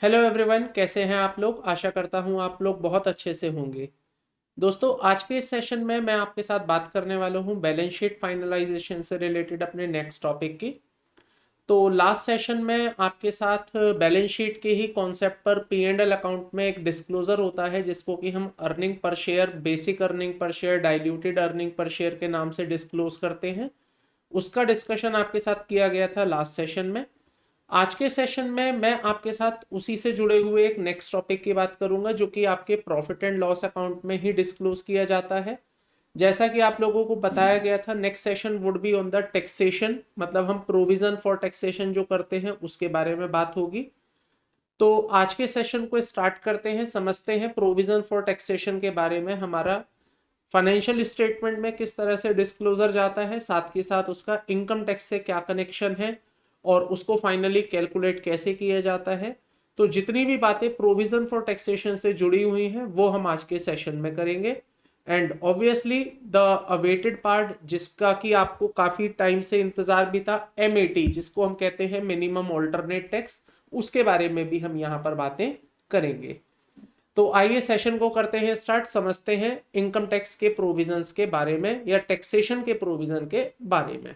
Hello everyone, कैसे हैं आप लोग। आशा करता हूं आप लोग बहुत अच्छे से होंगे। दोस्तों, आज के इस सेशन में मैं आपके साथ बात करने वाला हूं बैलेंस शीट फाइनलाइजेशन से रिलेटेड अपने नेक्स्ट टॉपिक की। तो लास्ट सेशन में आपके साथ बैलेंस शीट के ही कॉन्सेप्ट पर पी एंड एल अकाउंट में एक डिस्क्लोजर होता है जिसको कि हम earning per share, basic earning per share, diluted earning per share के नाम से डिस्क्लोज करते हैं। उसका डिस्कशन आपके साथ किया गया था लास्ट सेशन में। आज के सेशन में मैं आपके साथ उसी से जुड़े हुए एक नेक्स्ट टॉपिक की बात करूंगा जो कि आपके प्रॉफिट एंड लॉस अकाउंट में ही डिस्क्लोज किया जाता है। जैसा कि आप लोगों को बताया गया था, next session would be on the taxation, मतलब हम प्रोविजन फॉर टैक्सेशन जो करते हैं उसके बारे में बात होगी। तो आज के सेशन को स्टार्ट करते हैं, समझते हैं प्रोविजन फॉर टैक्सेशन के बारे में। हमारा फाइनेंशियल स्टेटमेंट में किस तरह से डिस्क्लोजर जाता है, साथ के साथ उसका इनकम टैक्स से क्या कनेक्शन है और उसको फाइनली कैलकुलेट कैसे किया जाता है। तो जितनी भी बातें प्रोविजन फॉर टैक्सेशन से जुड़ी हुई हैं वो हम आज के सेशन में करेंगे। And obviously the awaited part, जिसका कि आपको काफी टाइम से इंतजार भी था, एमएटी जिसको हम कहते हैं मिनिमम ऑल्टरनेट टैक्स, उसके बारे में भी हम यहाँ पर बातें करेंगे। तो आइए सेशन को करते हैं स्टार्ट, समझते हैं इनकम टैक्स के प्रोविजंस के बारे में या टैक्सेशन के प्रोविजन के बारे में।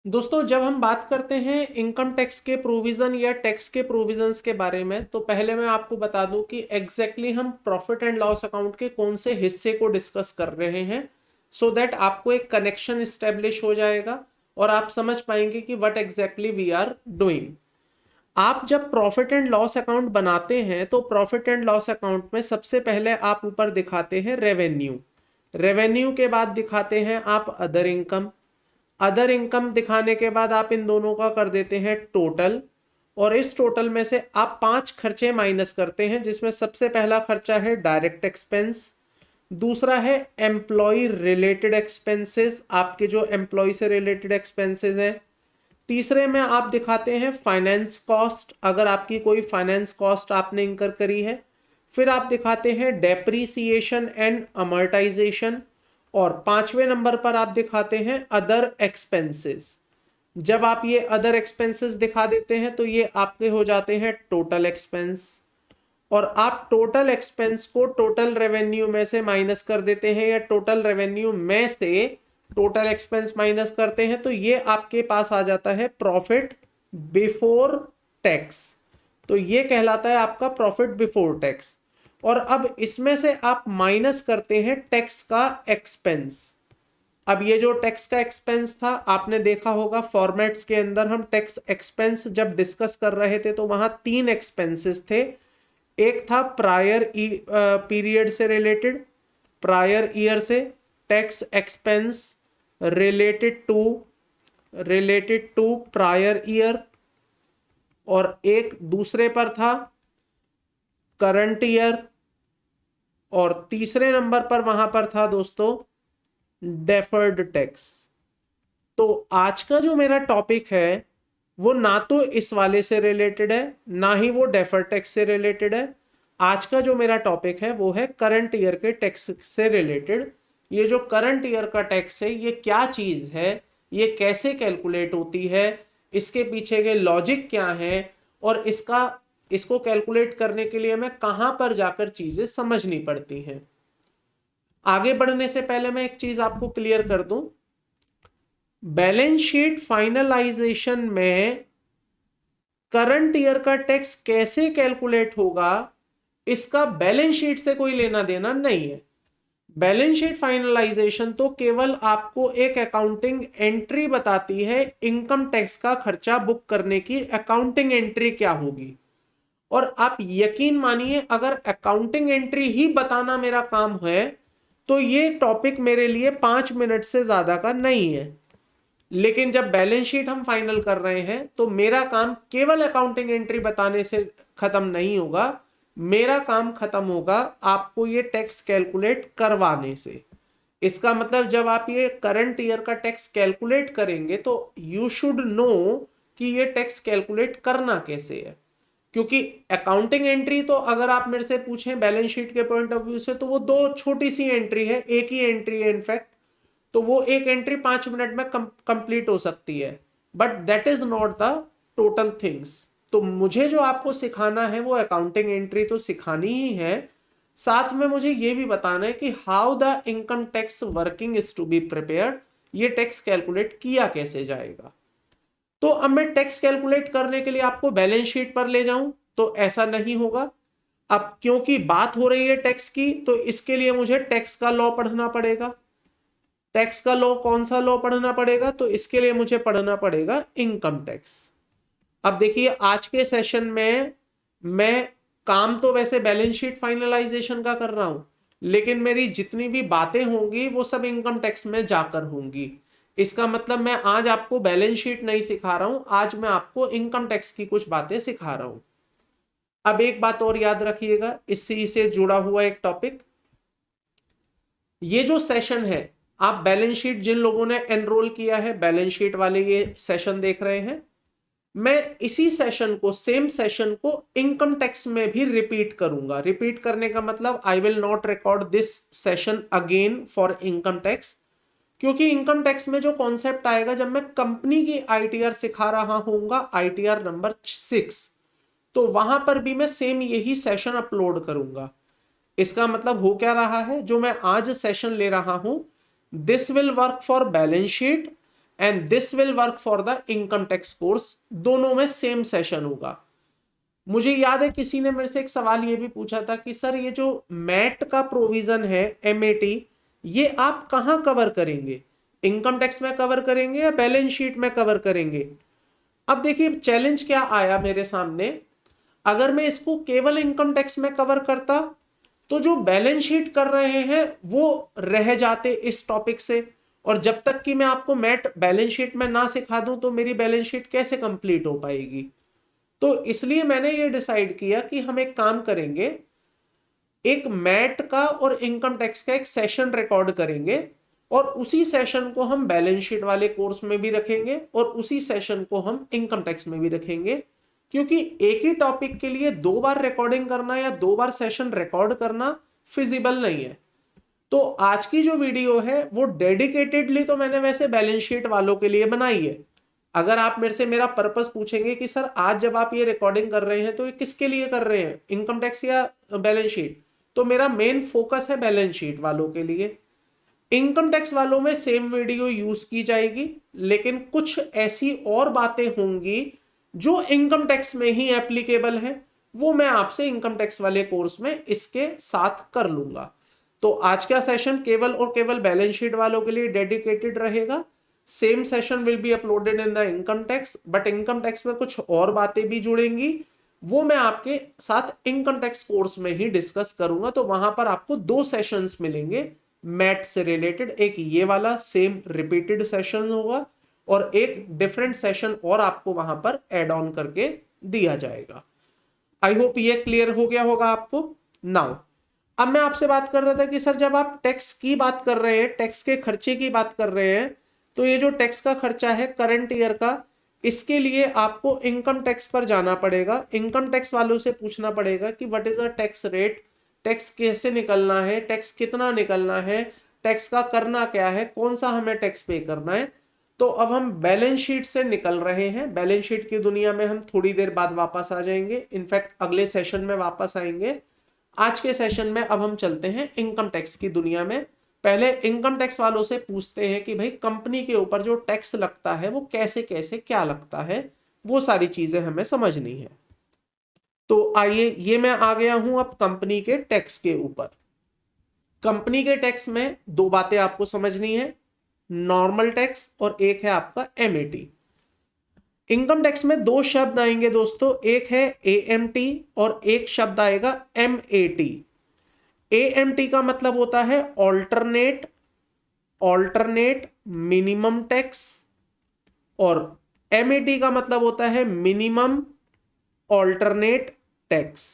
दोस्तों, जब हम बात करते हैं इनकम टैक्स के प्रोविजन या टैक्स के प्रोविजंस के बारे में, तो पहले मैं आपको बता दूं कि एग्जैक्टली हम प्रॉफिट एंड लॉस अकाउंट के कौन से हिस्से को डिस्कस कर रहे हैं, सो दैट आपको एक कनेक्शन स्टेब्लिश हो जाएगा और आप समझ पाएंगे कि what exactly we are doing. आप जब प्रॉफिट एंड लॉस अकाउंट बनाते हैं तो प्रॉफिट एंड लॉस अकाउंट में सबसे पहले आप ऊपर दिखाते हैं रेवेन्यू। रेवेन्यू के बाद दिखाते हैं आप अदर इनकम। अदर इनकम दिखाने के बाद आप इन दोनों का कर देते हैं टोटल। और इस टोटल में से आप 5 खर्चे माइनस करते हैं, जिसमें सबसे पहला खर्चा है डायरेक्ट एक्सपेंस। दूसरा है एम्प्लॉय रिलेटेड एक्सपेंसेस, आपके जो एम्प्लॉय से रिलेटेड एक्सपेंसेस हैं। तीसरे में आप दिखाते हैं फाइनेंस कॉस्ट, अगर आपकी कोई फाइनेंस कॉस्ट आपने इंकर करी है। फिर आप दिखाते हैं डेप्रीसिएशन एंड अमर्टाइजेशन। और पांचवें नंबर पर आप दिखाते हैं अदर एक्सपेंसेस। जब आप ये अदर एक्सपेंसेस दिखा देते हैं तो ये आपके हो जाते हैं टोटल एक्सपेंस। और आप टोटल एक्सपेंस को टोटल रेवेन्यू में से माइनस कर देते हैं या टोटल रेवेन्यू में से टोटल एक्सपेंस माइनस करते हैं, तो ये आपके पास आ जाता है प्रॉफिट बिफोर टैक्स। तो ये कहलाता है आपका प्रॉफिट बिफोर टैक्स। और अब इसमें से आप माइनस करते हैं टैक्स का एक्सपेंस। अब ये जो टैक्स का एक्सपेंस था, आपने देखा होगा फॉर्मेट्स के अंदर हम टैक्स एक्सपेंस जब डिस्कस कर रहे थे तो वहां 3 एक्सपेंसेस थे। एक था प्रायर पीरियड से रिलेटेड, प्रायर ईयर से tax expense related to prior year. और एक दूसरे पर था करंट ईयर। और तीसरे नंबर पर वहां पर था दोस्तों डेफर्ड टैक्स। तो आज का जो मेरा टॉपिक है वो ना तो इस वाले से रिलेटेड है, ना ही वो डेफर्ड टैक्स से रिलेटेड है। आज का जो मेरा टॉपिक है वो है करंट ईयर के टैक्स से रिलेटेड। ये जो करंट ईयर का टैक्स है ये क्या चीज है, ये कैसे कैलकुलेट होती है, इसके पीछे के लॉजिक क्या है, और इसको कैलकुलेट करने के लिए मैं कहां पर जाकर चीजें समझनी पड़ती हैं। आगे बढ़ने से पहले मैं एक चीज आपको क्लियर कर दूं। बैलेंस शीट फाइनलाइजेशन में करंट ईयर का टैक्स कैसे कैलकुलेट होगा, इसका बैलेंस शीट से कोई लेना देना नहीं है। बैलेंस शीट फाइनलाइजेशन तो केवल आपको एक अकाउंटिंग एंट्री बताती है, इनकम टैक्स का खर्चा बुक करने की अकाउंटिंग एंट्री क्या होगी। और आप यकीन मानिए, अगर अकाउंटिंग एंट्री ही बताना मेरा काम है तो ये टॉपिक मेरे लिए 5 मिनट से ज्यादा का नहीं है। लेकिन जब बैलेंस शीट हम फाइनल कर रहे हैं तो मेरा काम केवल अकाउंटिंग एंट्री बताने से खत्म नहीं होगा। मेरा काम खत्म होगा आपको ये टैक्स कैलकुलेट करवाने से। इसका मतलब जब आप ये करंट ईयर का टैक्स कैलकुलेट करेंगे तो यू शुड नो कि ये टैक्स कैलकुलेट करना कैसे है। क्योंकि अकाउंटिंग एंट्री तो अगर आप मेरे से पूछें बैलेंस शीट के पॉइंट ऑफ व्यू से तो वो दो छोटी सी एंट्री है, एक ही एंट्री है इनफैक्ट। तो वो एक एंट्री 5 मिनट में कंप्लीट हो सकती है, but that is not the total things. तो मुझे जो आपको सिखाना है वो अकाउंटिंग एंट्री तो सिखानी ही है, साथ में मुझे ये भी बताना है कि how the income tax working is to be prepared, ये टैक्स कैलकुलेट किया कैसे जाएगा। तो अब मैं टैक्स कैलकुलेट करने के लिए आपको बैलेंस शीट पर ले जाऊं तो ऐसा नहीं होगा। अब क्योंकि बात हो रही है टैक्स की, तो इसके लिए मुझे टैक्स का लॉ पढ़ना पड़ेगा। टैक्स का लॉ, कौन सा लॉ पढ़ना पड़ेगा, तो इसके लिए मुझे पढ़ना पड़ेगा इनकम टैक्स। अब देखिए आज के सेशन में मैं काम तो वैसे बैलेंस शीट फाइनलाइजेशन का कर रहा हूं, लेकिन मेरी जितनी भी बातें होंगी वो सब इनकम टैक्स में जाकर होंगी। इसका मतलब मैं आज आपको बैलेंस शीट नहीं सिखा रहा हूं, आज मैं आपको इनकम टैक्स की कुछ बातें सिखा रहा हूं। अब एक बात और याद रखिएगा, इससे से जुड़ा हुआ एक टॉपिक, ये जो सेशन है, आप बैलेंस शीट जिन लोगों ने एनरोल किया है बैलेंस शीट वाले ये सेशन देख रहे हैं, मैं इसी सेशन को, सेम सेशन को इनकम टैक्स में भी रिपीट करूंगा। रिपीट करने का मतलब I will not record this session again for income tax, क्योंकि इनकम टैक्स में जो कॉन्सेप्ट आएगा जब मैं कंपनी की आईटीआर सिखा रहा हूंगा, आईटीआर नंबर 6, तो वहां पर भी मैं सेम यही सेशन अपलोड करूंगा। इसका मतलब हो क्या रहा है, जो मैं आज सेशन ले रहा हूं, this will work for balance sheet and this will work for the income tax course, दोनों में सेम सेशन होगा। मुझे याद है किसी ने मेरे से एक सवाल ये भी पूछा था कि सर ये जो मैट का प्रोविजन है, एमएटी, ये आप कहां कवर करेंगे, इनकम टैक्स में कवर करेंगे या बैलेंस शीट में कवर करेंगे। अब देखिए चैलेंज क्या आया मेरे सामने, अगर मैं इसको केवल इनकम टैक्स में कवर करता तो जो बैलेंस शीट कर रहे हैं वो रह जाते इस टॉपिक से, और जब तक कि मैं आपको मैट बैलेंस शीट में ना सिखा दूं तो मेरी बैलेंस शीट कैसे कंप्लीट हो पाएगी। तो इसलिए मैंने ये डिसाइड किया कि हम एक काम करेंगे, एक मैट का और इनकम टैक्स का एक सेशन रिकॉर्ड करेंगे और उसी सेशन को हम बैलेंस शीट वाले कोर्स में भी रखेंगे और उसी सेशन को हम इनकम टैक्स में भी रखेंगे, क्योंकि एक ही टॉपिक के लिए 2 बार रिकॉर्डिंग करना या 2 बार सेशन रिकॉर्ड करना फिजिबल नहीं है। तो आज की जो वीडियो है वो डेडिकेटेडली तो मैंने वैसे बैलेंस शीट वालों के लिए बनाई है। अगर आप मेरे से मेरा पर्पस पूछेंगे कि सर आज जब आप ये रिकॉर्डिंग कर रहे हैं तो ये किसके लिए कर रहे हैं, इनकम टैक्स या बैलेंस शीट, तो मेरा मेन फोकस है बैलेंस शीट वालों के लिए। इनकम टैक्स वालों में सेम वीडियो यूज की जाएगी, लेकिन कुछ ऐसी और बातें होंगी जो इनकम टैक्स में ही एप्लीकेबल है, वो मैं आपसे इनकम टैक्स वाले कोर्स में इसके साथ कर लूंगा। तो आज का सेशन केवल और केवल बैलेंस शीट वालों के लिए डेडिकेटेड रहेगा। Same session will be uploaded in the income tax, but income tax में कुछ और बातें भी जुड़ेंगी, वो मैं आपके साथ इनकम टैक्स कोर्स में ही डिस्कस करूंगा। तो वहां पर आपको 2 सेशंस मिलेंगे मैट से रिलेटेड, एक ये वाला सेम रिपीटेड सेशन होगा और एक डिफरेंट सेशन और आपको वहां पर एड ऑन करके दिया जाएगा। आई होप ये क्लियर हो गया होगा आपको। नाउ अब मैं आपसे बात कर रहा था कि सर जब आप टैक्स की बात कर रहे हैं, टैक्स के खर्चे की बात कर रहे हैं, तो ये जो टैक्स का खर्चा है करंट ईयर का, इसके लिए आपको इनकम टैक्स पर जाना पड़ेगा। इनकम टैक्स वालों से पूछना पड़ेगा कि what is the tax rate, tax कैसे निकलना है, टैक्स कितना निकलना है, टैक्स का करना क्या है, कौन सा हमें टैक्स पे करना है। तो अब हम बैलेंस शीट से निकल रहे हैं, बैलेंस शीट की दुनिया में हम थोड़ी देर बाद वापस आ जाएंगे, इनफैक्ट अगले सेशन में वापस आएंगे। आज के सेशन में अब हम चलते हैं इनकम टैक्स की दुनिया में। पहले इनकम टैक्स वालों से पूछते हैं कि भाई कंपनी के ऊपर जो टैक्स लगता है वो कैसे कैसे क्या लगता है, वो सारी चीजें हमें समझनी है। तो आइए, ये मैं आ गया हूं अब कंपनी के टैक्स के ऊपर। कंपनी के टैक्स में 2 बातें आपको समझनी है, नॉर्मल टैक्स और एक है आपका एमएटी। इनकम टैक्स में 2 शब्द आएंगे दोस्तों, एक है एएमटी और एक शब्द आएगा एमएटी। एएमटी का मतलब होता है ऑल्टरनेट मिनिमम टैक्स, और एमएटी का मतलब होता है मिनिमम ऑल्टरनेट टैक्स।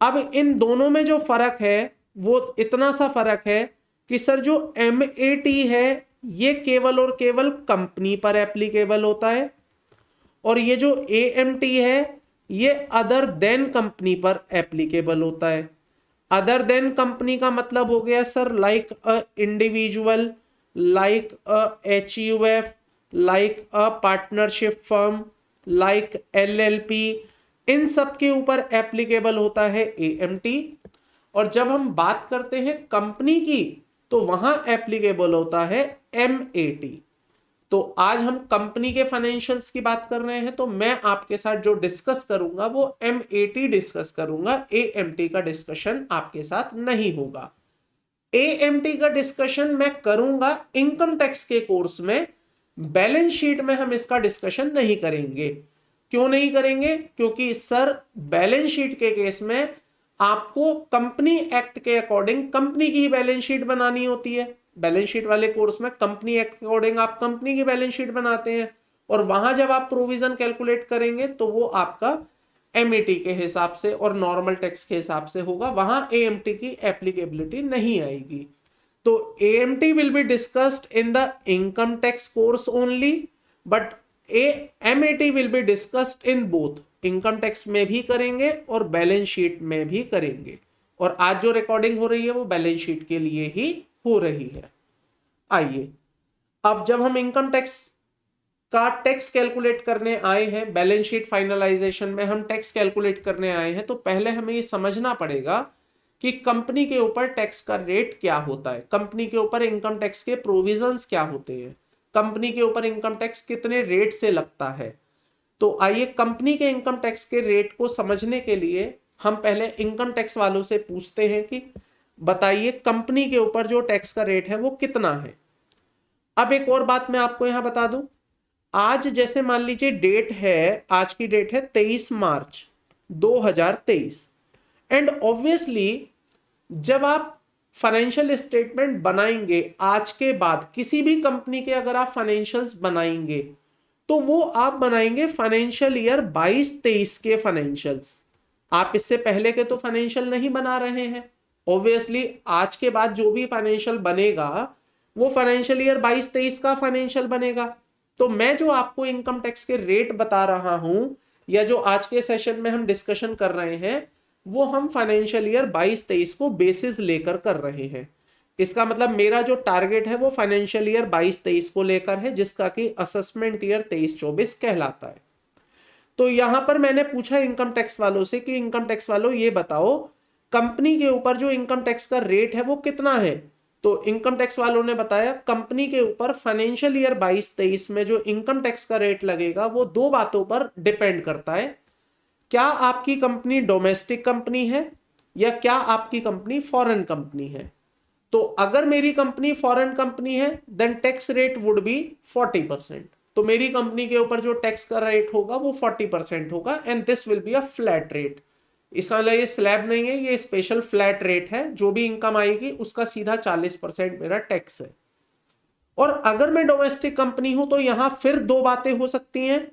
अब इन दोनों में जो फर्क है वो इतना सा फर्क है कि सर जो एमएटी है ये केवल और केवल कंपनी पर एप्लीकेबल होता है, और ये जो एएमटी है ये अदर देन कंपनी पर एप्लीकेबल होता है। अदर देन कंपनी का मतलब हो गया sir like a individual, like a HUF, like a partnership firm, like LLP, इन सब के ऊपर एप्लीकेबल होता है AMT। और जब हम बात करते हैं कंपनी की तो वहां एप्लीकेबल होता है MAT। तो आज हम कंपनी के फाइनेंशियल्स की बात कर रहे हैं, तो मैं आपके साथ जो डिस्कस करूंगा वो MAT डिस्कस करूंगा, AMT का डिस्कशन आपके साथ नहीं होगा। AMT का डिस्कशन मैं करूंगा इनकम टैक्स के कोर्स में, बैलेंस शीट में हम इसका डिस्कशन नहीं करेंगे। क्यों नहीं करेंगे? क्योंकि सर बैलेंस शीट के केस में आपको कंपनी एक्ट के अकॉर्डिंग कंपनी की बैलेंस शीट बनानी होती है। बैलेंस शीट वाले कोर्स में कंपनी एक्ट के अकॉर्डिंग आप कंपनी की बैलेंस शीट बनाते हैं, और वहां जब आप प्रोविजन कैलकुलेट करेंगे तो वो आपका MAT के हिसाब से और नॉर्मल टैक्स के हिसाब से होगा, वहां AMT की एप्लीकेबिलिटी नहीं आएगी। तो AMT will be discussed in the income tax course only, but MAT will be discussed in both, income tax में भी करेंगे और बैलेंस शीट में भी करेंगे। और आज जो रिकॉर्डिंग हो रही है वो बैलेंस शीट के लिए ही हो रही है। आइए, अब जब हम इनकम टैक्स का टैक्स कैलकुलेट करने आए हैं, बैलेंस शीट फाइनलाइजेशन में हम टैक्स कैलकुलेट करने आए हैं, तो पहले हमें ये समझना पड़ेगा कि कंपनी के ऊपर टैक्स का रेट क्या होता है, कंपनी के ऊपर इनकम टैक्स के प्रोविजंस क्या होते हैं, कंपनी के ऊपर इनकम टैक्स कितने रेट से लगता है। तो आइए, कंपनी के इनकम टैक्स के रेट को समझने के लिए हम पहले इनकम टैक्स वालों से पूछते हैं कि बताइए कंपनी के ऊपर जो टैक्स का रेट है वो कितना है। अब एक और बात मैं आपको यहां बता दूं, आज जैसे मान लीजिए डेट है, आज की डेट है 23 मार्च 2023, एंड ऑब्वियसली जब आप फाइनेंशियल स्टेटमेंट बनाएंगे आज के बाद, किसी भी कंपनी के अगर आप फाइनेंशियल्स बनाएंगे तो वो आप बनाएंगे फाइनेंशियल ईयर 22-23 के फाइनेंशियल्स। आप इससे पहले के तो फाइनेंशियल नहीं बना रहे हैं, ऑब्वियसली आज के बाद जो भी फाइनेंशियल बनेगा वो फाइनेंशियल ईयर 22-23 का फाइनेंशियल बनेगा। तो मैं जो आपको इनकम टैक्स के रेट बता रहा हूं या जो आज के सेशन में हम डिस्कशन कर रहे हैं वो हम फाइनेंशियल ईयर 22-23 को बेसिस लेकर कर रहे हैं। इसका मतलब मेरा जो टारगेट है वो फाइनेंशियल ईयर 22-23 को लेकर है, जिसका कि असेसमेंट ईयर 23-24 कहलाता है। तो यहां पर मैंने पूछा इनकम टैक्स वालों से कि इनकम टैक्स वालों ये बताओ कंपनी के ऊपर जो इनकम टैक्स का रेट है वो कितना है। तो इनकम टैक्स वालों ने बताया कंपनी के ऊपर फाइनेंशियल ईयर 22-23 में जो इनकम टैक्स का रेट लगेगा वो दो बातों पर डिपेंड करता है। क्या आपकी कंपनी डोमेस्टिक कंपनी है या क्या आपकी कंपनी फॉरेन कंपनी है। तो अगर मेरी कंपनी फॉरेन कंपनी है then tax rate would be 40%। तो मेरी कंपनी के ऊपर जो टैक्स का रेट होगा वो 40% होगा, and this will be a flat rate. इसका मतलब ये स्लैब नहीं है, ये स्पेशल फ्लैट रेट है, जो भी इनकम आएगी उसका सीधा 40% मेरा टैक्स है। और अगर मैं डोमेस्टिक कंपनी हूं तो यहां फिर दो बातें हो सकती हैं।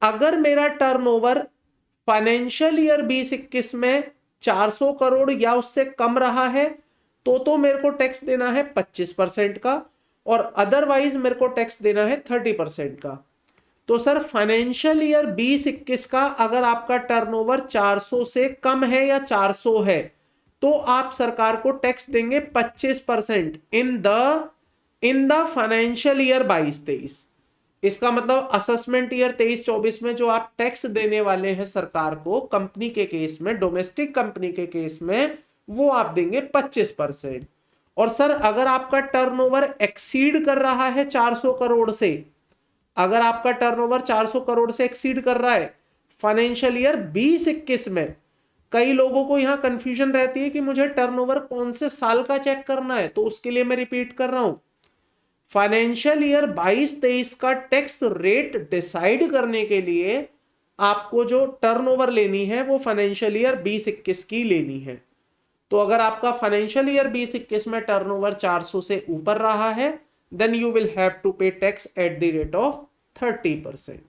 अगर मेरा टर्नओवर फाइनेंशियल ईयर 20-21 में 400 करोड़ या उससे कम रहा है तो मेरे को टैक्स देना है 25% का, और अदरवाइज मेरे को टैक्स देना है 30% का। तो सर फाइनेंशियल ईयर 20-21 का अगर आपका टर्नओवर 400 से कम है या 400 है तो आप सरकार को टैक्स देंगे 25% इन द फाइनेंशियल ईयर 22-23। इसका मतलब असेसमेंट ईयर 23-24 में जो आप टैक्स देने वाले हैं सरकार को कंपनी के केस में, डोमेस्टिक कंपनी के केस में, वो आप देंगे 25%। और सर अगर आपका टर्नओवर एक्सीड कर रहा है 400 करोड़ से, अगर आपका टर्नओवर 400 करोड़ से एक्सीड कर रहा है फाइनेंशियल ईयर 20-21 में, कई लोगों को यहां कंफ्यूजन रहती है कि मुझे टर्नओवर कौन से साल का चेक करना है, तो उसके लिए मैं रिपीट कर रहा हूं, फाइनेंशियल ईयर 22-23 का टैक्स रेट डिसाइड करने के लिए आपको जो टर्नओवर लेनी है वो फाइनेंशियल ईयर 20-21 की लेनी है। तो अगर आपका फाइनेंशियल ईयर 20-21 में टर्नओवर 400 से ऊपर रहा है then you will have to pay tax at the rate of 30%।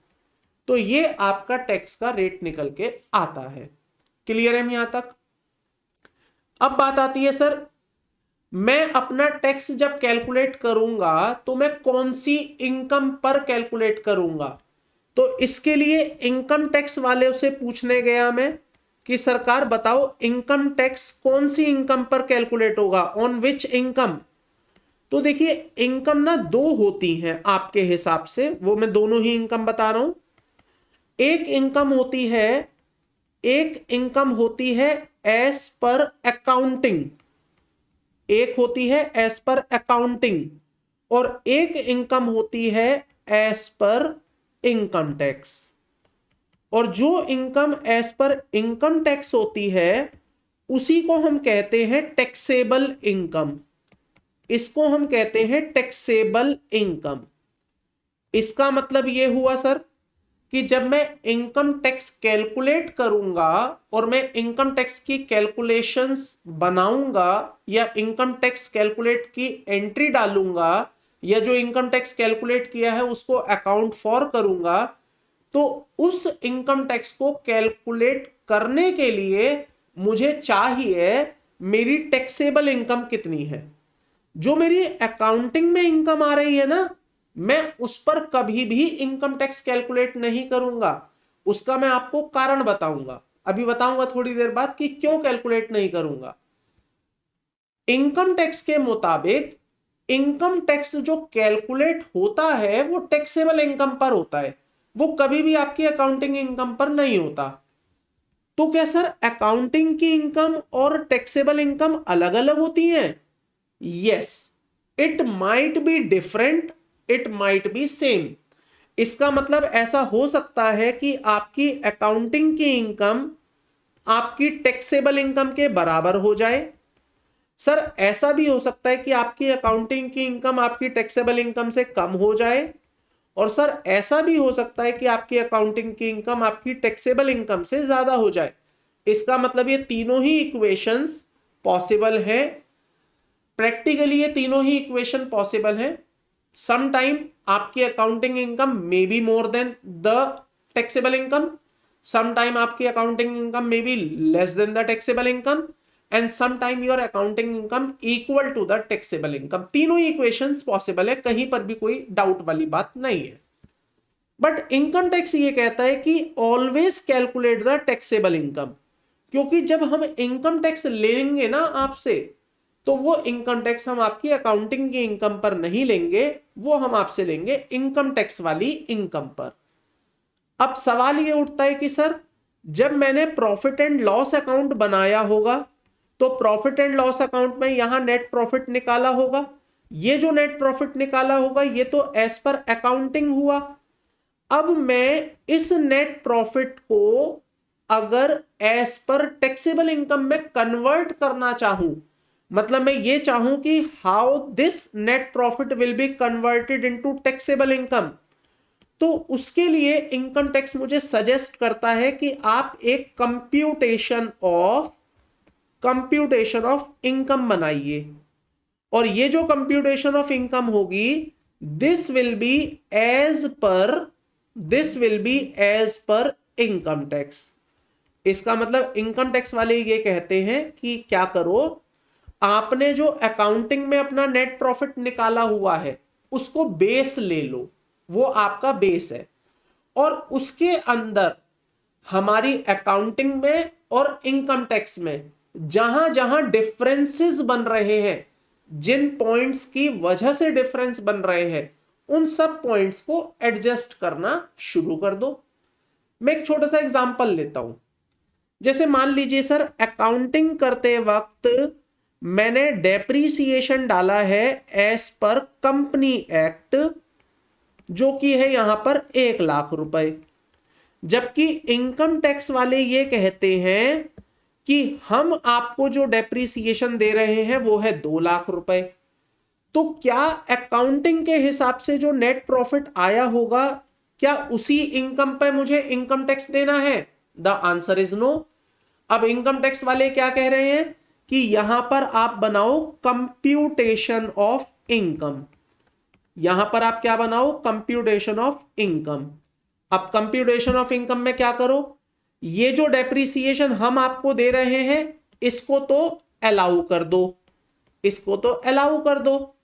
तो ये आपका टैक्स का रेट निकल के आता है। क्लियर है यहां तक? अब बात आती है सर मैं अपना टैक्स जब कैलकुलेट करूंगा तो मैं कौन सी इनकम पर कैलकुलेट करूंगा। तो इसके लिए इनकम टैक्स वाले से पूछने गया मैं कि सरकार बताओ इनकम टैक्स कौन सी इनकम पर कैलकुलेट होगा, ऑन विच इनकम। तो देखिए इनकम ना दो होती हैं आपके हिसाब से, वो मैं दोनों ही इनकम बता रहा हूं। एक इनकम होती है एज पर अकाउंटिंग, एक होती है एज पर अकाउंटिंग, और एक इनकम होती है एज पर इनकम टैक्स। और जो income as per income tax होती है उसी को हम कहते हैं टैक्सेबल इनकम, इसको हम कहते हैं टैक्सेबल इनकम। इसका मतलब यह हुआ सर कि जब मैं इनकम टैक्स कैलकुलेट करूंगा और मैं इनकम टैक्स की कैलकुलेशंस बनाऊंगा या इनकम टैक्स कैलकुलेट की एंट्री डालूंगा या जो इनकम टैक्स कैलकुलेट किया है उसको अकाउंट फॉर करूंगा, तो उस इनकम टैक्स को कैलकुलेट करने के लिए मुझे चाहिए मेरी टैक्सेबल इनकम कितनी है। जो मेरी अकाउंटिंग में इनकम आ रही है ना, मैं उस पर कभी भी इनकम टैक्स कैलकुलेट नहीं करूंगा। उसका मैं आपको कारण बताऊंगा, अभी बताऊंगा थोड़ी देर बाद कि क्यों कैलकुलेट नहीं करूंगा। इनकम टैक्स के मुताबिक इनकम टैक्स जो कैलकुलेट होता है वो टैक्सेबल इनकम पर होता है, वो कभी भी आपकी अकाउंटिंग इनकम पर नहीं होता। तो क्या सर अकाउंटिंग की इनकम और टैक्सेबल इनकम अलग अलग होती हैं? Yes, it might be different, it might be same. इसका मतलब ऐसा हो सकता है कि आपकी अकाउंटिंग की इनकम आपकी टैक्सेबल इनकम के बराबर हो जाए। सर ऐसा भी हो सकता है कि आपकी अकाउंटिंग की इनकम आपकी टैक्सेबल इनकम से कम हो जाए, और सर ऐसा भी हो सकता है कि आपकी अकाउंटिंग की इनकम आपकी टैक्सेबल इनकम से ज्यादा हो जाए। इसका मतलब ये तीनों ही इक्वेशंस पॉसिबल है, प्रैक्टिकली ये तीनों ही इक्वेशन पॉसिबल है। सम टाइम आपकी accounting income may be more than the taxable income, some time आपकी accounting income may be less than the taxable income, and some time your accounting income equal to the taxable income. तीनों ही equations possible है, कहीं पर भी कोई doubt वाली बात नहीं है। बट इनकम टैक्स ये कहता है कि always calculate the taxable income, क्योंकि जब हम इनकम टैक्स लेंगे ना आपसे, तो वो इनकम टैक्स हम आपकी अकाउंटिंग की इनकम पर नहीं लेंगे, वो हम आपसे लेंगे इनकम टैक्स वाली इनकम पर। अब सवाल ये उठता है कि सर जब मैंने प्रॉफिट एंड लॉस अकाउंट बनाया होगा तो प्रॉफिट एंड लॉस अकाउंट में यहां नेट प्रॉफिट निकाला होगा, ये जो नेट प्रॉफिट निकाला होगा ये तो एज पर अकाउंटिंग हुआ। अब मैं इस नेट प्रॉफिट को अगर एज पर टैक्सेबल इनकम में कन्वर्ट करना चाहूं, मतलब मैं ये चाहूं कि how this net profit will be converted into taxable income, तो उसके लिए इनकम टैक्स मुझे सजेस्ट करता है कि आप एक कंप्यूटेशन ऑफ इनकम बनाइए, और ये जो कंप्यूटेशन ऑफ इनकम होगी this will be as per income tax. इसका मतलब इनकम टैक्स वाले ये कहते हैं कि क्या करो, आपने जो अकाउंटिंग में अपना नेट प्रॉफिट निकाला हुआ है उसको बेस ले लो, वो आपका बेस है, और उसके अंदर हमारी अकाउंटिंग में और इनकम टैक्स में जहां जहां डिफरेंसेस बन रहे हैं, जिन पॉइंट्स की वजह से डिफरेंस बन रहे हैं, उन सब पॉइंट्स को एडजस्ट करना शुरू कर दो। मैं एक छोटा सा एग्जांपल लेता हूं। जैसे मान लीजिए सर अकाउंटिंग करते वक्त मैंने डेप्रीसिएशन डाला है एज पर कंपनी एक्ट, जो कि है यहां पर 1,00,000 रुपए, जबकि इनकम टैक्स वाले ये कहते हैं कि हम आपको जो डेप्रीसिएशन दे रहे हैं वो है 2,00,000 रुपए। तो क्या अकाउंटिंग के हिसाब से जो नेट प्रॉफिट आया होगा, क्या उसी इनकम पे मुझे इनकम टैक्स देना है? The answer is no. अब इनकम टैक्स वाले क्या कह रहे हैं कि यहां पर आप बनाओ कंप्यूटेशन ऑफ इनकम, यहां पर आप क्या बनाओ, कंप्यूटेशन ऑफ इनकम। अब कंप्यूटेशन ऑफ इनकम में क्या करो, ये जो डेप्रीसिएशन हम आपको दे रहे हैं इसको तो अलाउ कर दो, इसको तो अलाउ कर दो,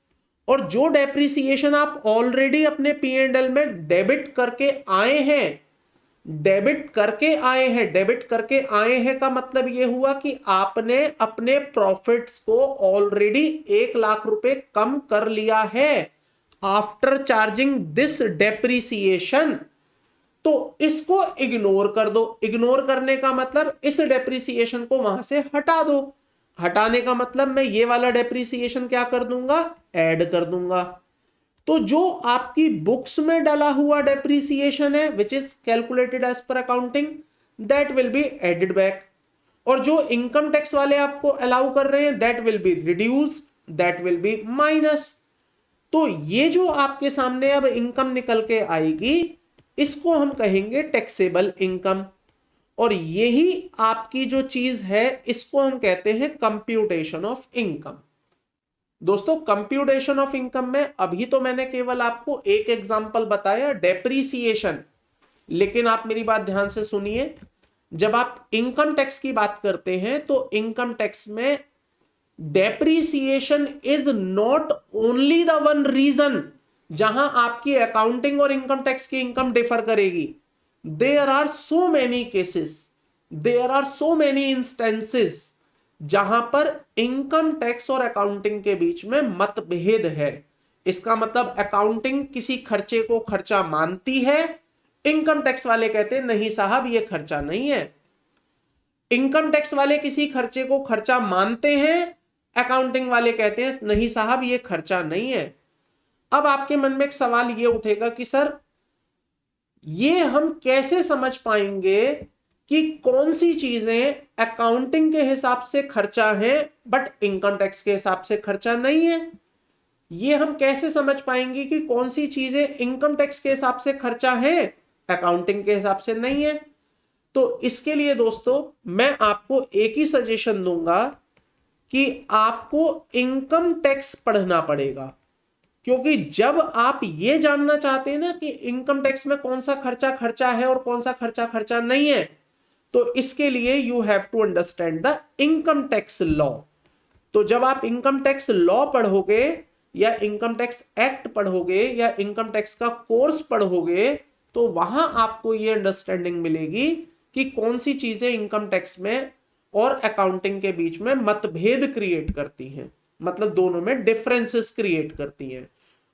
और जो डेप्रीसिएशन आप ऑलरेडी अपने P&L में डेबिट करके आए हैं का मतलब यह हुआ कि आपने अपने प्रॉफिट्स को ऑलरेडी 1,00,000 रुपए कम कर लिया है आफ्टर चार्जिंग दिस डेप्रीसिएशन। तो इसको इग्नोर कर दो। इग्नोर करने का मतलब इस डेप्रिसिएशन को वहां से हटा दो। हटाने का मतलब मैं ये वाला डेप्रिसिएशन क्या कर दूंगा, ऐड कर दूंगा। तो जो आपकी बुक्स में डला हुआ डेप्रिसिएशन है which is calculated as per accounting, that will be added back. और जो इनकम टैक्स वाले आपको अलाउ कर रहे हैं that will be reduced, that will B minus. तो ये जो आपके सामने अब इनकम निकल के आएगी इसको हम कहेंगे टैक्सेबल इनकम। और यही आपकी जो चीज है इसको हम कहते हैं कंप्यूटेशन ऑफ इनकम। दोस्तों कंप्यूटेशन ऑफ इनकम में अभी तो मैंने केवल आपको एक एग्जांपल बताया डेप्रीसिएशन, लेकिन आप मेरी बात ध्यान से सुनिए। जब आप इनकम टैक्स की बात करते हैं तो इनकम टैक्स में depreciation is not only the one reason जहां आपकी अकाउंटिंग और इनकम टैक्स की इनकम डिफर करेगी। There are so many cases, there are so many instances जहां पर इनकम टैक्स और अकाउंटिंग के बीच में मतभेद है। इसका मतलब अकाउंटिंग किसी खर्चे को खर्चा मानती है, इनकम टैक्स वाले कहते हैं नहीं साहब ये खर्चा नहीं है। इनकम टैक्स वाले किसी खर्चे को खर्चा मानते हैं, अकाउंटिंग वाले कहते हैं नहीं साहब ये खर्चा नहीं है। अब आपके मन में एक सवाल ये उठेगा कि सर ये हम कैसे समझ पाएंगे कि कौन सी चीजें अकाउंटिंग के हिसाब से खर्चा है बट इनकम टैक्स के हिसाब से खर्चा नहीं है। ये हम कैसे समझ पाएंगे कि कौन सी चीजें इनकम टैक्स के हिसाब से खर्चा है अकाउंटिंग के हिसाब से नहीं है। तो इसके लिए दोस्तों मैं आपको एक ही सजेशन दूंगा कि आपको इनकम टैक्स पढ़ना पड़ेगा, क्योंकि जब आप ये जानना चाहते हैं ना कि इनकम टैक्स में कौन सा खर्चा खर्चा है और कौन सा खर्चा खर्चा नहीं है, तो इसके लिए you have to understand the income tax law. तो जब आप इनकम टैक्स लॉ पढ़ोगे या इनकम टैक्स एक्ट पढ़ोगे या इनकम टैक्स का कोर्स पढ़ोगे तो वहां आपको ये अंडरस्टैंडिंग मिलेगी कि कौन सी चीजें इनकम टैक्स में और अकाउंटिंग के बीच में मतभेद क्रिएट करती हैं, मतलब दोनों में डिफरेंसेस क्रिएट करती हैं।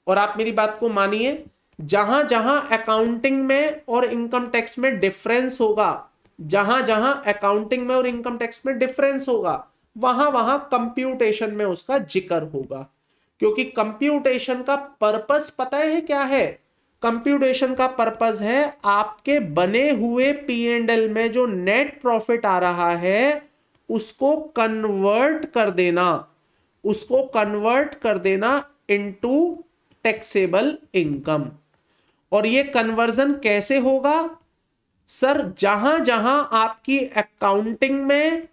और आप मेरी बात को मानिए, जहां जहां अकाउंटिंग में और इनकम टैक्स में डिफरेंस होगा, जहां जहां अकाउंटिंग में और इनकम टैक्स में डिफरेंस होगा वहां वहां कंप्यूटेशन में उसका जिक्र होगा। क्योंकि कंप्यूटेशन का पर्पस पता है क्या है? कंप्यूटेशन का पर्पस है आपके बने हुए P&L में जो नेट प्रॉफिट आ रहा है उसको कन्वर्ट कर देना, उसको कन्वर्ट कर देना इनटू टैक्सेबल इनकम। और ये कन्वर्जन कैसे होगा सर? जहां जहां आपकी अकाउंटिंग में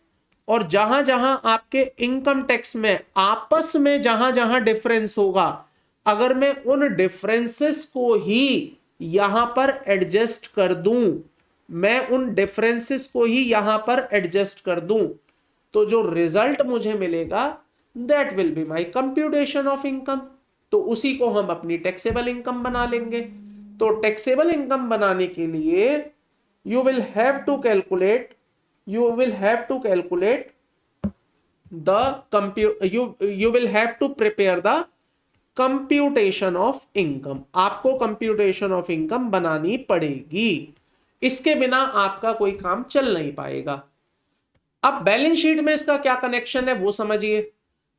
और जहां जहां आपके इनकम टैक्स में आपस में जहां जहां डिफरेंस होगा, अगर मैं उन डिफरेंसेस को ही यहां पर एडजस्ट कर दूं, मैं उन डिफरेंसेस को ही यहां पर एडजस्ट कर दूं, तो जो रिजल्ट मुझे मिलेगा that will be my computation of income. तो उसी को हम अपनी टैक्सेबल इनकम बना लेंगे। तो टैक्सेबल इनकम बनाने के लिए you will have to calculate the you will have to prepare the computation of income। आपको computation of income बनानी पड़ेगी, इसके बिना आपका कोई काम चल नहीं पाएगा। अब बैलेंस शीट में इसका क्या कनेक्शन है वो समझिए।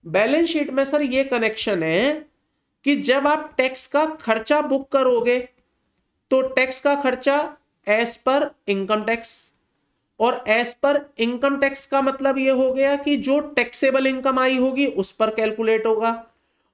बैलेंस शीट में सर ये कनेक्शन है कि जब आप टैक्स का खर्चा बुक करोगे तो टैक्स का खर्चा एज पर इनकम टैक्स, और एज पर इनकम टैक्स का मतलब यह हो गया कि जो टैक्सेबल इनकम आई होगी उस पर कैलकुलेट होगा।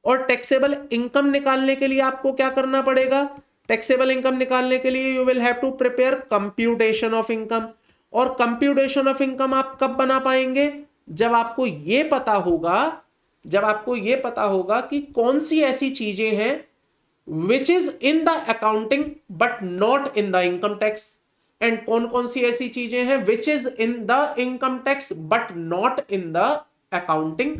और टैक्सेबल इनकम निकालने के लिए आपको क्या करना पड़ेगा? टैक्सेबल इनकम निकालने के लिए you will have to prepare computation of income. और कंप्यूटेशन ऑफ इनकम आप कब बना पाएंगे? जब आपको यह पता होगा, जब आपको यह पता होगा कि कौन सी ऐसी चीजें हैं which is in the accounting but not in the income tax, and कौन कौन सी ऐसी चीजें हैं which is in the income tax but not in the accounting।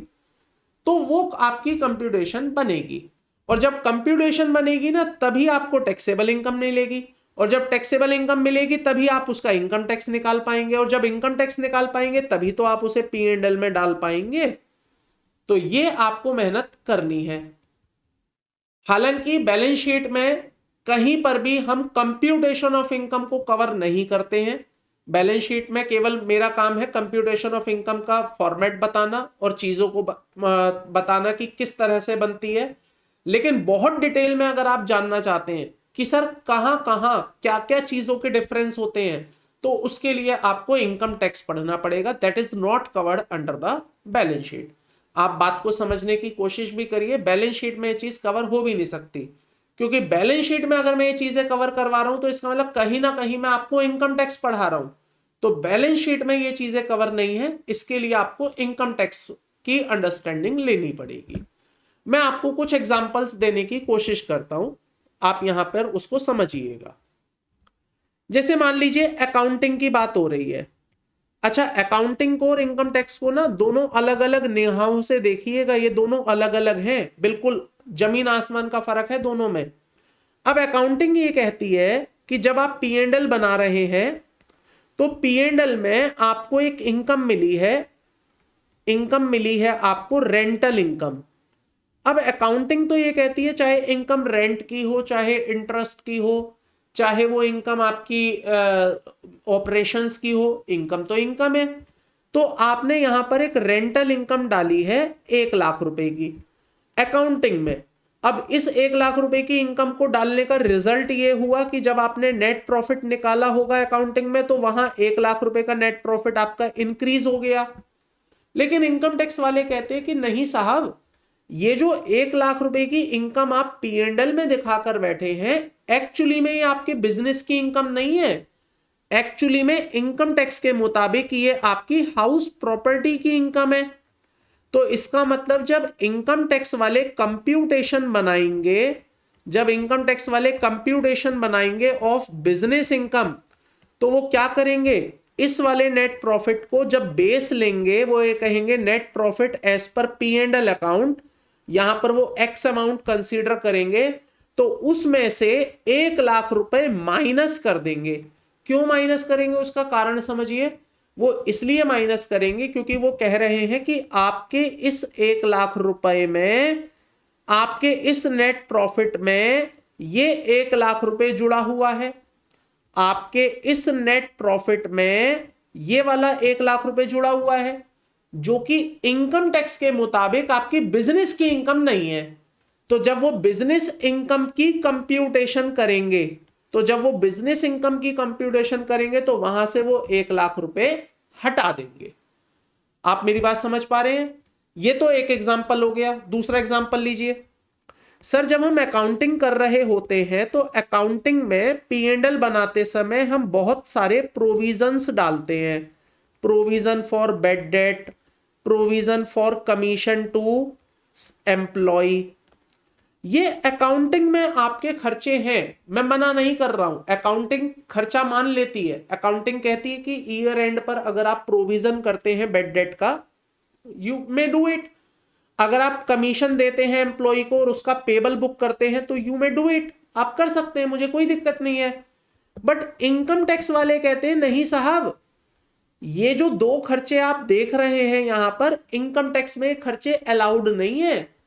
तो वो आपकी कंप्यूटेशन बनेगी, और जब कंप्यूटेशन बनेगी ना तभी आपको टैक्सेबल इनकम मिलेगी, और जब टैक्सेबल इनकम मिलेगी तभी आप उसका इनकम टैक्स निकाल पाएंगे, और जब इनकम टैक्स निकाल पाएंगे तभी तो आप उसे P&L में डाल पाएंगे। तो ये आपको मेहनत करनी है। हालांकि बैलेंस शीट में कहीं पर भी हम कंप्यूटेशन ऑफ इनकम को कवर नहीं करते हैं। बैलेंस शीट में केवल मेरा काम है कंप्यूटेशन ऑफ इनकम का फॉर्मेट बताना और चीजों को बताना कि किस तरह से बनती है। लेकिन बहुत डिटेल में अगर आप जानना चाहते हैं कि सर कहां कहां क्या क्या चीजों के डिफरेंस होते हैं, तो उसके लिए आपको इनकम टैक्स पढ़ना पड़ेगा। That is not covered under the balance sheet. आप बात को समझने की कोशिश भी करिए, बैलेंस शीट में ये चीज कवर हो भी नहीं सकती, क्योंकि बैलेंस शीट में अगर मैं ये चीजें कवर करवा रहा हूं तो इसका मतलब कहीं ना कहीं मैं आपको इनकम टैक्स पढ़ा रहा हूं। तो बैलेंस शीट में ये चीजें कवर नहीं है, इसके लिए आपको इनकम टैक्स की अंडरस्टैंडिंग लेनी पड़ेगी। मैं आपको कुछ एग्जांपल्स देने की कोशिश करता हूं, आप यहां पर उसको समझिएगा। जैसे मान लीजिए अकाउंटिंग की बात हो रही है। अच्छा, अकाउंटिंग को और इनकम टैक्स को ना दोनों अलग अलग निगाहों से देखिएगा, ये दोनों अलग अलग हैं, बिल्कुल जमीन आसमान का फर्क है दोनों में। अब अकाउंटिंग ये कहती है कि जब आप पी एंड एल बना रहे हैं तो पी एंड एल में आपको एक इनकम मिली है, आपको रेंटल इनकम। अब अकाउंटिंग तो ये कहती है चाहे इनकम रेंट की हो, चाहे इंटरेस्ट की हो, चाहे वो इनकम आपकी ऑपरेशंस की हो, इनकम तो इनकम है। तो आपने यहां पर एक रेंटल इनकम डाली है 1 लाख रुपए की अकाउंटिंग में। अब इस 1 लाख रुपए की इनकम को डालने का रिजल्ट ये हुआ कि जब आपने नेट प्रॉफिट निकाला होगा अकाउंटिंग में, तो वहां 1 लाख रुपए का नेट प्रॉफिट आपका इंक्रीज हो गया। लेकिन इनकम टैक्स वाले कहते हैं कि नहीं साहब, ये जो 1 लाख रुपए की इनकम आप पी एंड एल में दिखाकर बैठे हैं, एक्चुअली में ये आपके बिजनेस की इनकम नहीं है। एक्चुअली में इनकम टैक्स के मुताबिक ये आपकी हाउस प्रॉपर्टी की इनकम है। तो इसका मतलब जब इनकम टैक्स वाले कंप्यूटेशन बनाएंगे ऑफ बिजनेस इनकम, तो वो क्या करेंगे, इस वाले नेट प्रॉफिट को जब बेस लेंगे, वो ये कहेंगे net profit as per P and L account, यहां पर वो एक्स अमाउंट कंसीडर करेंगे, तो उसमें से 1 लाख रुपए माइनस कर देंगे। क्यों माइनस करेंगे, उसका कारण समझिए। वो इसलिए माइनस करेंगे क्योंकि वो कह रहे हैं कि आपके इस 1 लाख रुपए में, आपके इस नेट प्रॉफिट में ये 1 लाख रुपए जुड़ा हुआ है, आपके इस नेट प्रॉफिट में ये वाला 1 लाख रुपए जुड़ा हुआ है, जो कि इनकम टैक्स के मुताबिक आपकी बिजनेस की इनकम नहीं है। तो जब वो बिजनेस इनकम की कंप्यूटेशन करेंगे, तो वहां से वो 1 लाख रुपए हटा देंगे। आप मेरी बात समझ पा रहे हैं? ये तो एक एग्जाम्पल हो गया। दूसरा एग्जाम्पल लीजिए। सर जब हम अकाउंटिंग कर रहे होते हैं तो अकाउंटिंग में पी एंड एल बनाते समय हम बहुत सारे प्रोविजंस डालते हैं। Provision for bad debt, provision for commission to employ, ये अकाउंटिंग में आपके खर्चे हैं। मैं मना नहीं कर रहा हूं, अकाउंटिंग खर्चा मान लेती है। अकाउंटिंग कहती है कि ईयर एंड पर अगर आप प्रोविजन करते हैं बेड डेट का, यू मे डू इट। अगर आप कमीशन देते हैं एम्प्लॉय को और उसका पेबल बुक करते हैं, तो यू मे डू इट, आप कर सकते हैं, मुझे कोई दिक्कत नहीं है। बट इनकम टैक्स वाले कहते हैं नहीं साहब, ये जो 2 खर्चे आप देख रहे हैं यहां पर, इनकम टैक्स में खर्चे अलाउड नहीं है।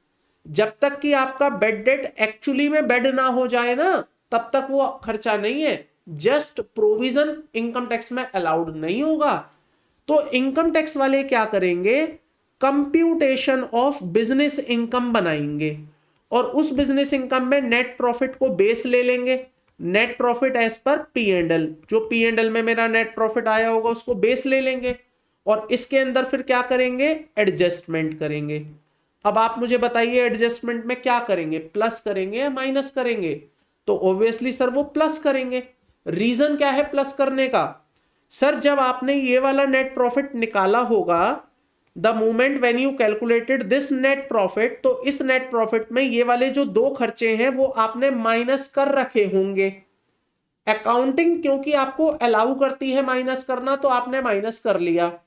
जब तक कि आपका बेड डेट एक्चुअली में बेड ना हो जाए ना, तब तक वो खर्चा नहीं है। जस्ट प्रोविजन इनकम टैक्स में अलाउड नहीं होगा। तो इनकम टैक्स वाले क्या करेंगे, कंप्यूटेशन ऑफ बिजनेस इनकम बनाएंगे और उस बिजनेस इनकम में नेट प्रॉफिट को बेस ले लेंगे। Net profit as per P and L, जो पी एंड एल में मेरा नेट प्रॉफिट आया होगा उसको बेस ले लेंगे और इसके अंदर फिर क्या करेंगे, एडजस्टमेंट करेंगे। अब आप मुझे बताइए एडजस्टमेंट में क्या करेंगे, प्लस करेंगे या माइनस करेंगे? तो ऑब्वियसली सर वो प्लस करेंगे। रीजन क्या है प्लस करने का? सर जब आपने ये वाला नेट प्रॉफिट निकाला होगा, the moment when you calculated this net profit, तो इस नेट प्रॉफिट में ये वाले जो 2 खर्चे हैं वो आपने माइनस कर रखे होंगे। अकाउंटिंग क्योंकि आपको अलाउ करती है माइनस करना, तो आपने माइनस कर लिया।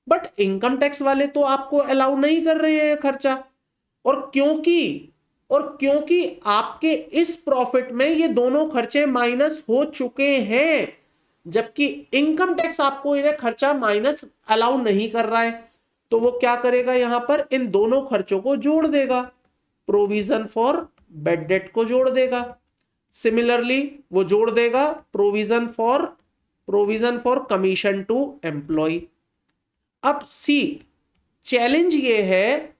बट इनकम टैक्स वाले तो आपको अलाउ नहीं कर रहे हैं खर्चा। और क्योंकि आपके इस प्रॉफिट में ये दोनों खर्चे माइनस हो चुके हैं, जबकि इनकम टैक्स आपको इन्हें खर्चा माइनस अलाउ नहीं कर रहा है, तो वो क्या करेगा, यहां पर इन दोनों खर्चों को जोड़ देगा, प्रोविजन फॉर बेड डेट को जोड़ देगा। सिमिलरली वो जोड़ देगा provision for commission to employ. अब सी, चैलेंज ये है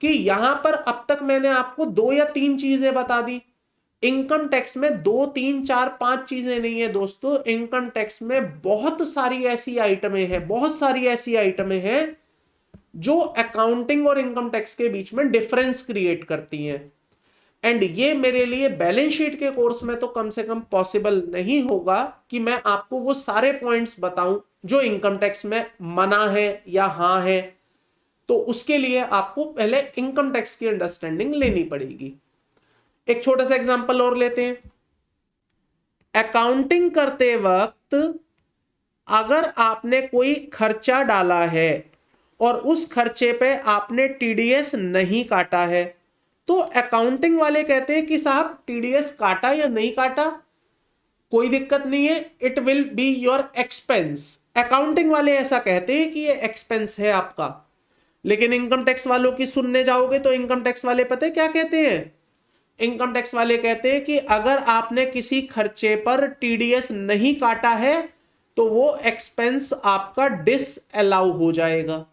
कि यहां पर अब तक मैंने आपको 2 या 3 चीजें बता दी। इनकम टैक्स में 2, 3, 4, 5 चीजें नहीं है दोस्तों। इनकम टैक्स में बहुत सारी ऐसी आइटमें हैं जो अकाउंटिंग और इनकम टैक्स के बीच में डिफरेंस क्रिएट करती हैं। एंड ये मेरे लिए बैलेंस शीट के कोर्स में तो कम से कम पॉसिबल नहीं होगा कि मैं आपको वो सारे पॉइंट्स बताऊं जो इनकम टैक्स में मना है या हाँ है। तो उसके लिए आपको पहले इनकम टैक्स की अंडरस्टैंडिंग लेनी पड़ेगी। एक छोटा सा एग्जांपल और लेते हैं। अकाउंटिंग करते वक्त अगर आपने कोई खर्चा डाला है और उस खर्चे पे आपने टीडीएस नहीं काटा है, तो अकाउंटिंग वाले कहते हैं कि साहब टीडीएस काटा या नहीं काटा कोई दिक्कत नहीं है, it will be your expense. Accounting वाले ऐसा कहते हैं कि ये एक्सपेंस है आपका। लेकिन इनकम टैक्स वालों की सुनने जाओगे तो इनकम टैक्स वाले पता है क्या कहते हैं? इनकम टैक्स वाले कहते हैं कि अगर आपने किसी खर्चे पर टीडीएस नहीं काटा है तो वो एक्सपेंस आपका डिसअलाउ हो जाएगा।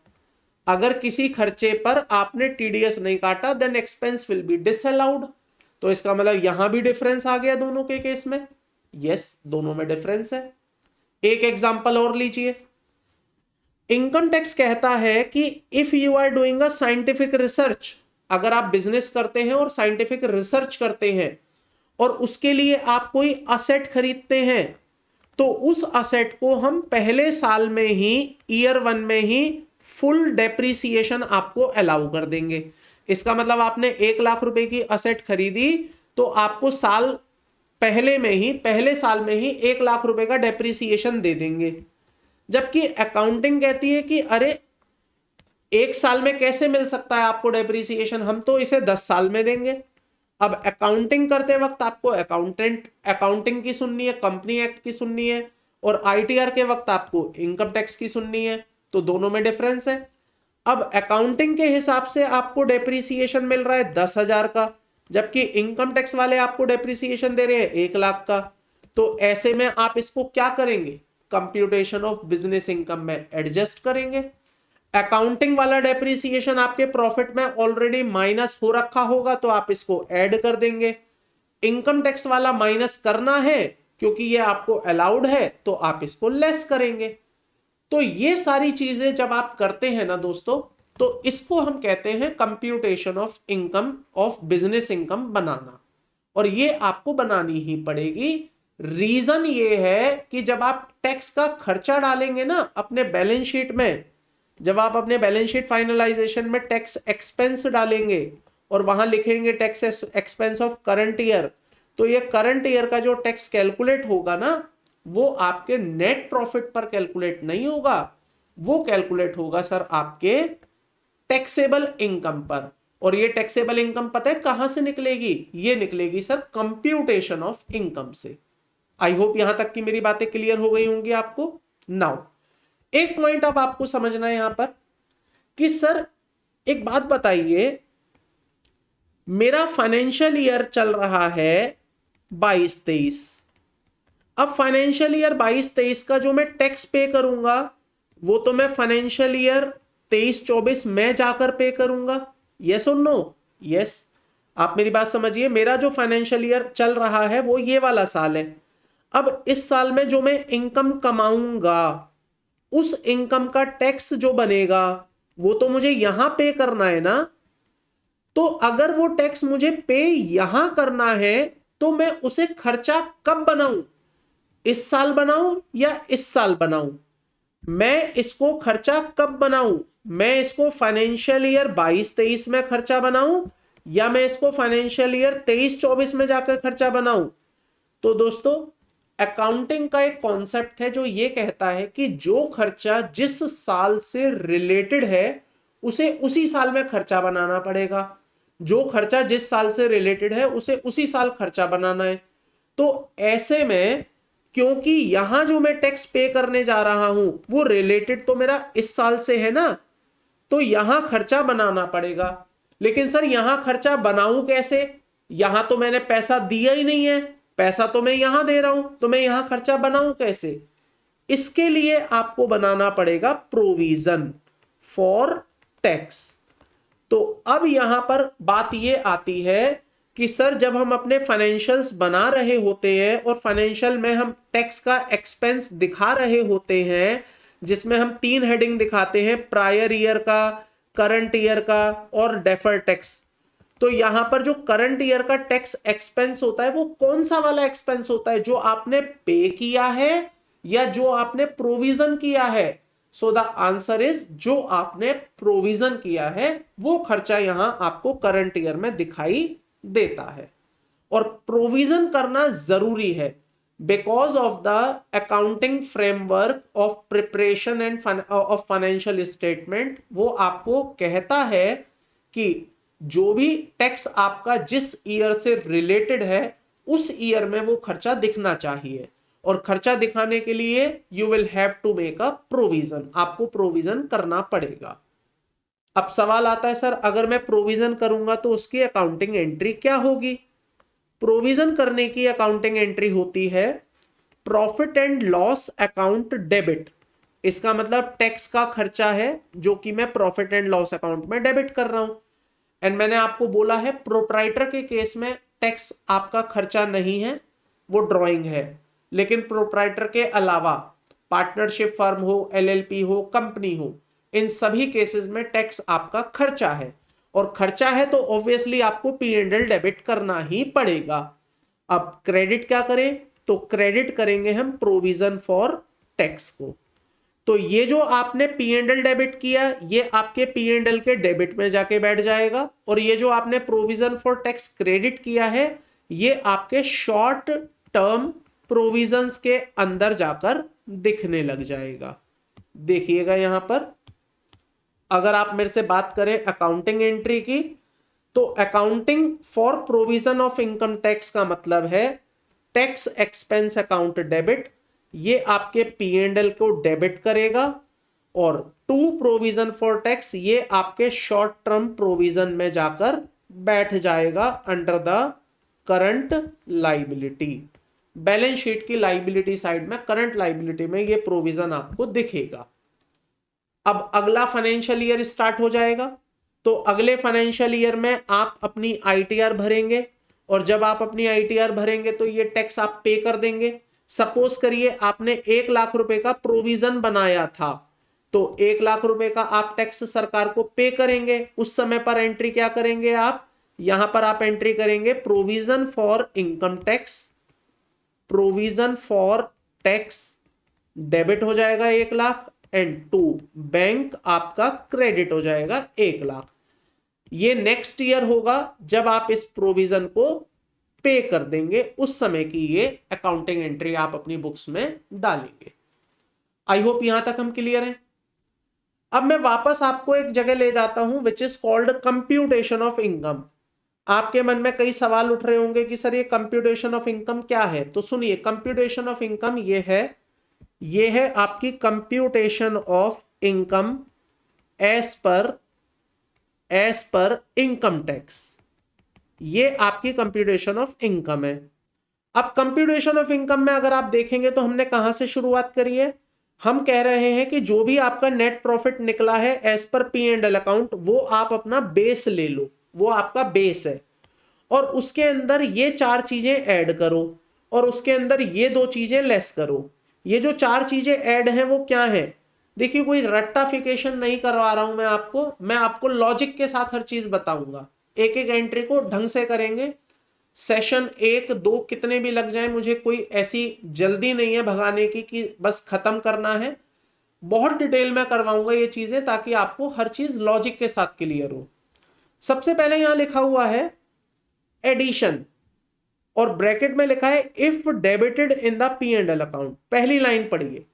अगर किसी खर्चे पर आपने टीडीएस नहीं काटा then expense will be disallowed. तो इसका मतलब यहां भी डिफरेंस आ गया दोनों के केस में। यस, दोनों में डिफरेंस है। एक एग्जांपल और लीजिए। इनकम टैक्स कहता है कि if you are doing a scientific research, अगर आप बिजनेस करते हैं और साइंटिफिक रिसर्च करते हैं और उसके लिए आप कोई असेट खरीदते हैं, तो उस असेट को हम पहले साल में ही, ईयर 1 में ही फुल डेप्रिसिएशन आपको अलाउ कर देंगे। इसका मतलब आपने 1 लाख रुपए की असेट खरीदी तो आपको पहले साल में ही 1 लाख रुपए का डेप्रिसिएशन दे देंगे। जबकि अकाउंटिंग कहती है कि अरे 1 साल में कैसे मिल सकता है आपको डेप्रिसिएशन, हम तो इसे 10 साल में देंगे। अब अकाउंटिंग करते वक्त आपको अकाउंटिंग की सुननी है, कंपनी एक्ट की सुननी है, और आईटीआर के वक्त आपको इनकम टैक्स की सुननी है। तो दोनों में डिफरेंस है। अब अकाउंटिंग के हिसाब से आपको डेप्रिसिएशन मिल रहा है 10,000 का, जबकि इनकम टैक्स वाले आपको डेप्रिसिएशन दे रहे हैं 1 लाख का। तो ऐसे में आप इसको क्या करेंगे? कंप्यूटेशन ऑफ बिजनेस इनकम में एडजस्ट करेंगे। अकाउंटिंग वाला डेप्रिसिएशन आपके प्रॉफिट में ऑलरेडी माइनस हो रखा होगा तो आप इसको ऐड कर देंगे। इनकम टैक्स वाला माइनस करना है क्योंकि ये आपको अलाउड है तो आप इसको लेस करेंगे। तो ये सारी चीजें जब आप करते हैं ना दोस्तों, तो इसको हम कहते हैं computation of income, of business income बनाना। और ये आपको बनानी ही पड़ेगी। रीजन ये है कि जब आप टैक्स का खर्चा डालेंगे ना अपने बैलेंस शीट में, जब आप अपने बैलेंस शीट फाइनलाइजेशन में टैक्स एक्सपेंस डालेंगे और वहां लिखेंगे tax expense of current year, तो ये करंट ईयर का जो टैक्स कैलकुलेट होगा ना, वो आपके नेट प्रॉफिट पर कैलकुलेट नहीं होगा, वो कैलकुलेट होगा सर आपके टैक्सेबल इनकम पर। और ये टैक्सेबल इनकम पता है कहां से निकलेगी? ये निकलेगी सर कंप्यूटेशन ऑफ इनकम से। आई होप यहां तक की मेरी बातें क्लियर हो गई होंगी आपको। नाउ एक पॉइंट अब आपको समझना है यहां पर कि सर एक बात बताइए, मेरा फाइनेंशियल ईयर चल रहा है 22-23। अब फाइनेंशियल ईयर 22-23 का जो मैं टैक्स पे करूंगा वो तो मैं फाइनेंशियल ईयर 23-24 में जाकर पे करूंगा। यस और नो? यस। आप मेरी बात समझिए, मेरा जो फाइनेंशियल ईयर चल रहा है वो ये वाला साल है। अब इस साल में जो मैं इनकम कमाऊंगा उस इनकम का टैक्स जो बनेगा वो तो मुझे यहां पे करना है ना। तो अगर वो टैक्स मुझे पे यहां करना है तो मैं उसे खर्चा कब बनाऊं? इस साल बनाऊं या इस साल बनाऊं? मैं इसको खर्चा कब बनाऊं? मैं इसको फाइनेंशियल ईयर 22-23 में खर्चा बनाऊं या मैं इसको फाइनेंशियल ईयर 23-24 में जाकर खर्चा बनाऊं? तो दोस्तों अकाउंटिंग का एक कॉन्सेप्ट है जो ये कहता है कि जो खर्चा जिस साल से रिलेटेड है उसे उसी साल में खर्चा बनाना पड़ेगा। जो खर्चा जिस साल से रिलेटेड है उसे उसी साल खर्चा बनाना है। तो ऐसे में क्योंकि यहां जो मैं टैक्स पे करने जा रहा हूं वो रिलेटेड तो मेरा इस साल से है ना, तो यहां खर्चा बनाना पड़ेगा। लेकिन सर यहां खर्चा बनाऊं कैसे? यहां तो मैंने पैसा दिया ही नहीं है, पैसा तो मैं यहां दे रहा हूं, तो मैं यहां खर्चा बनाऊं कैसे? इसके लिए आपको बनाना पड़ेगा प्रोविजन फॉर टैक्स। तो अब यहां पर बात यह आती है कि सर जब हम अपने फाइनेंशियल्स बना रहे होते हैं और फाइनेंशियल में हम टैक्स का एक्सपेंस दिखा रहे होते हैं, जिसमें हम 3 हेडिंग दिखाते हैं, प्रायर ईयर का, करंट ईयर का और डेफर्ड टैक्स। तो यहां पर जो करंट ईयर का टैक्स एक्सपेंस होता है वो कौन सा वाला एक्सपेंस होता है, जो आपने पे किया है या जो आपने प्रोविजन किया है? सो द आंसर इज जो आपने प्रोविजन किया है वो खर्चा यहां आपको करंट ईयर में दिखाई देता है। और प्रोविजन करना जरूरी है because of the accounting framework of preparation end of financial statement. वो आपको कहता है कि जो भी टैक्स आपका जिस ईयर से रिलेटेड है उस ईयर में वो खर्चा दिखना चाहिए, और खर्चा दिखाने के लिए you will have to make a provision, आपको प्रोविजन करना पड़ेगा। अब सवाल आता है सर अगर मैं प्रोविजन करूंगा तो उसकी अकाउंटिंग एंट्री क्या होगी? प्रोविजन करने की अकाउंटिंग एंट्री होती है profit and loss account debit. इसका मतलब टैक्स का खर्चा है जो कि मैं प्रॉफिट एंड लॉस अकाउंट में डेबिट कर रहा हूं। एंड मैंने आपको बोला है प्रोप्राइटर के केस में टैक्स आपका खर्चा नहीं है, वो ड्राइंग है, लेकिन प्रोप्राइटर के अलावा पार्टनरशिप फर्म हो, एलएलपी हो, कंपनी हो, इन सभी केसेस में टैक्स आपका खर्चा है, और खर्चा है तो ऑब्वियसली आपको P&L डेबिट करना ही पड़ेगा। अब क्रेडिट क्या करें? तो क्रेडिट करेंगे हम प्रोविजन फॉर टैक्स को। तो ये जो आपने P&L डेबिट किया ये आपके P&L के डेबिट में जाके बैठ जाएगा, और ये जो आपने प्रोविजन फॉर टैक्स क्रेडिट किया है ये आपके शॉर्ट टर्म प्रोविजंस के अंदर जाकर दिखने लग जाएगा। देखिएगा यहां पर अगर आप मेरे से बात करें अकाउंटिंग एंट्री की, तो accounting for provision of income tax का मतलब है टैक्स एक्सपेंस अकाउंट डेबिट, ये आपके P&L को डेबिट करेगा, और टू प्रोविजन फॉर टैक्स ये आपके शॉर्ट टर्म प्रोविजन में जाकर बैठ जाएगा under the current liability. Balance sheet की लाइबिलिटी साइड में, करंट लाइबिलिटी में ये प्रोविजन आपको दिखेगा। अब अगला फाइनेंशियल ईयर स्टार्ट हो जाएगा, तो अगले फाइनेंशियल ईयर में आप अपनी ITR भरेंगे, और जब आप अपनी ITR भरेंगे तो ये टैक्स आप पे कर देंगे। सपोज करिए आपने 1 लाख रुपए का प्रोविजन बनाया था, तो 1 लाख रुपए का आप टैक्स सरकार को पे करेंगे। उस समय पर एंट्री क्या करेंगे आप? यहां पर आप एंट्री करेंगे provision for income tax, provision for tax debit हो जाएगा 1 लाख, एंड टू बैंक आपका क्रेडिट हो जाएगा 1 लाख। ये नेक्स्ट ईयर होगा जब आप इस प्रोविजन को पे कर देंगे, उस समय की ये अकाउंटिंग एंट्री आप अपनी बुक्स में डालेंगे। आई होप यहां तक हम क्लियर हैं। अब मैं वापस आपको एक जगह ले जाता हूं which is called computation of income. आपके मन में कई सवाल उठ रहे होंगे कि सर ये कंप्यूटेशन ऑफ इनकम क्या है? तो सुनिए, कंप्यूटेशन ऑफ इनकम ये है आपकी computation of income as per income tax. ये आपकी कंप्यूटेशन ऑफ इनकम है। अब कंप्यूटेशन ऑफ इनकम में अगर आप देखेंगे तो हमने कहां से शुरुआत करी है? हम कह रहे हैं कि जो भी आपका नेट प्रॉफिट निकला है एज पर P&L अकाउंट, वो आप अपना बेस ले लो, वो आपका बेस है, और उसके अंदर ये 4 चीजें ऐड करो, और उसके अंदर ये 2 चीजें लेस करो। ये जो 4 चीजें ऐड हैं वो क्या है? देखिए, कोई रट्टाफिकेशन नहीं करवा रहा हूं मैं आपको लॉजिक के साथ हर चीज बताऊंगा। एक एक एंट्री को ढंग से करेंगे। सेशन 1, 2 कितने भी लग जाए, मुझे कोई ऐसी जल्दी नहीं है भगाने की कि बस खत्म करना है। बहुत डिटेल में करवाऊंगा ये चीजें ताकि आपको हर चीज लॉजिक के साथ क्लियर हो। सबसे पहले यहां लिखा हुआ है एडिशन, और ब्रैकेट में लिखा है if debited in the P&L account. पहली लाइन पढ़िए,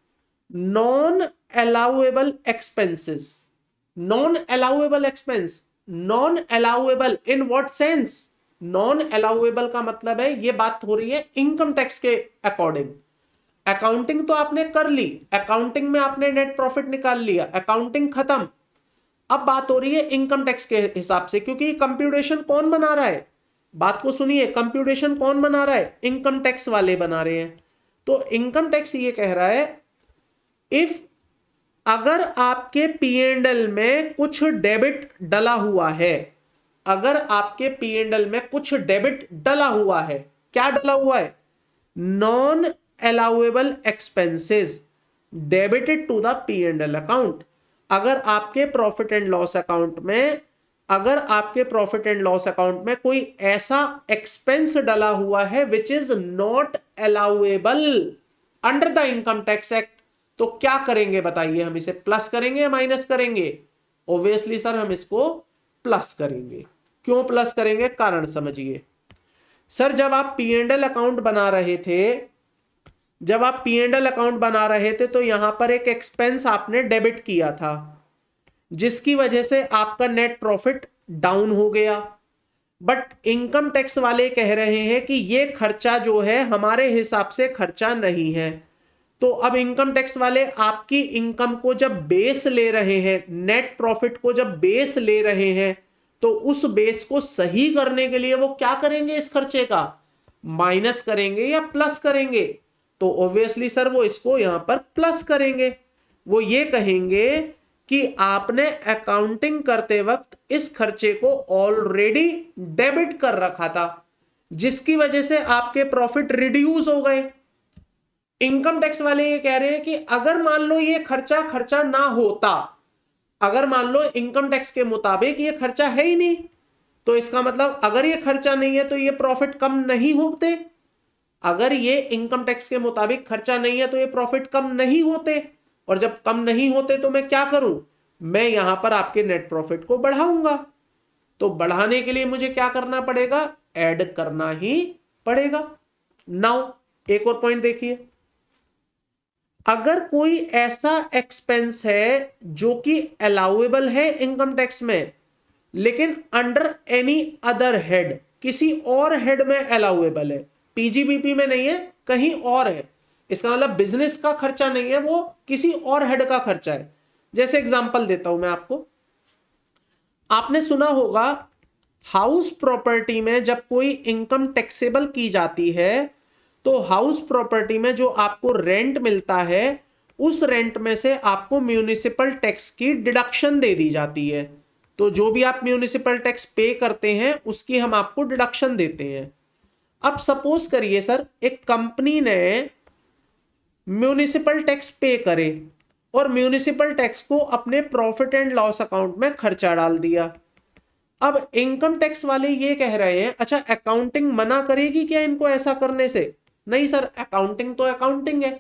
non allowable expenses. Non allowable expense, non allowable in what sense? Non allowable का मतलब है ये बात हो रही है इनकम टैक्स के अकॉर्डिंग। अकाउंटिंग तो आपने कर ली, अकाउंटिंग में आपने नेट प्रॉफिट निकाल लिया, अकाउंटिंग खत्म। अब बात हो रही है इनकम टैक्स के हिसाब से, क्योंकि कंप्यूटेशन कौन बना रहा है? बात को सुनिए, कंप्यूटेशन कौन बना रहा है? इनकम टैक्स वाले बना रहे हैं। तो इनकम टैक्स ये कह रहा है इफ अगर आपके पीएनएल में कुछ डेबिट डला हुआ है, अगर आपके पीएनएल में कुछ डेबिट डला हुआ है, क्या डला हुआ है? Non allowable expenses debited to the PNL account. अगर आपके प्रॉफिट एंड लॉस अकाउंट में, अगर आपके प्रॉफिट एंड लॉस अकाउंट में कोई ऐसा एक्सपेंस डला हुआ है which is not allowable under the income tax act, तो क्या करेंगे बताइए? हम इसे प्लस करेंगे या माइनस करेंगे? ऑब्वियसली सर हम इसको प्लस करेंगे। क्यों प्लस करेंगे? कारण समझिए। सर जब आप पीएनएल अकाउंट बना रहे थे, जब आप पीएनएल अकाउंट बना रहे थे तो यहां पर एक एक्सपेंस आपने डेबिट किया था, जिसकी वजह से आपका नेट प्रॉफिट डाउन हो गया। बट इनकम टैक्स वाले कह रहे हैं कि ये खर्चा जो है हमारे हिसाब से खर्चा नहीं है। तो अब इनकम टैक्स वाले आपकी इनकम को जब बेस ले रहे हैं, नेट प्रॉफिट को जब बेस ले रहे हैं, तो उस बेस को सही करने के लिए वो क्या करेंगे? इस खर्चे का माइनस करेंगे या प्लस करेंगे? तो ऑब्वियसली सर वो इसको यहां पर प्लस करेंगे। वो ये कहेंगे कि आपने अकाउंटिंग करते वक्त इस खर्चे को ऑलरेडी डेबिट कर रखा था, जिसकी वजह से आपके प्रॉफिट रिड्यूस हो गए। इनकम टैक्स वाले ये कह रहे हैं कि अगर मान लो ये खर्चा खर्चा ना होता, अगर मान लो इनकम टैक्स के मुताबिक ये खर्चा है ही नहीं, तो इसका मतलब अगर ये खर्चा नहीं है तो ये प्रॉफिट कम नहीं होते। अगर ये इनकम टैक्स के मुताबिक खर्चा नहीं है तो ये प्रॉफिट कम नहीं होते, और जब कम नहीं होते तो मैं क्या करूं? मैं यहां पर आपके नेट प्रॉफिट को बढ़ाऊंगा। तो बढ़ाने के लिए मुझे क्या करना पड़ेगा? ऐड करना ही पड़ेगा। नाउ एक और पॉइंट देखिए, अगर कोई ऐसा एक्सपेंस है जो कि अलाउएबल है इनकम टैक्स में, लेकिन अंडर एनी अदर हेड, किसी और हेड में अलाउएबल है, पीजीबीपी में नहीं है, कहीं और है, इसका मतलब बिजनेस का खर्चा नहीं है, वो किसी और हेड का खर्चा है। जैसे एग्जांपल देता हूं मैं आपको, आपने सुना होगा हाउस प्रॉपर्टी में जब कोई इनकम टैक्सेबल की जाती है तो हाउस प्रॉपर्टी में जो आपको रेंट मिलता है, उस रेंट में से आपको म्यूनिसिपल टैक्स की डिडक्शन दे दी जाती है। तो जो भी आप म्यूनिसिपल टैक्स पे करते हैं उसकी हम आपको डिडक्शन देते हैं। अब सपोज करिए सर एक कंपनी ने म्यूनिसिपल टैक्स पे करे और म्यूनिसिपल टैक्स को अपने प्रॉफिट एंड लॉस अकाउंट में खर्चा डाल दिया। अब इनकम टैक्स वाले ये कह रहे हैं, अच्छा अकाउंटिंग मना करेगी क्या इनको ऐसा करने से? नहीं सर, अकाउंटिंग तो अकाउंटिंग है।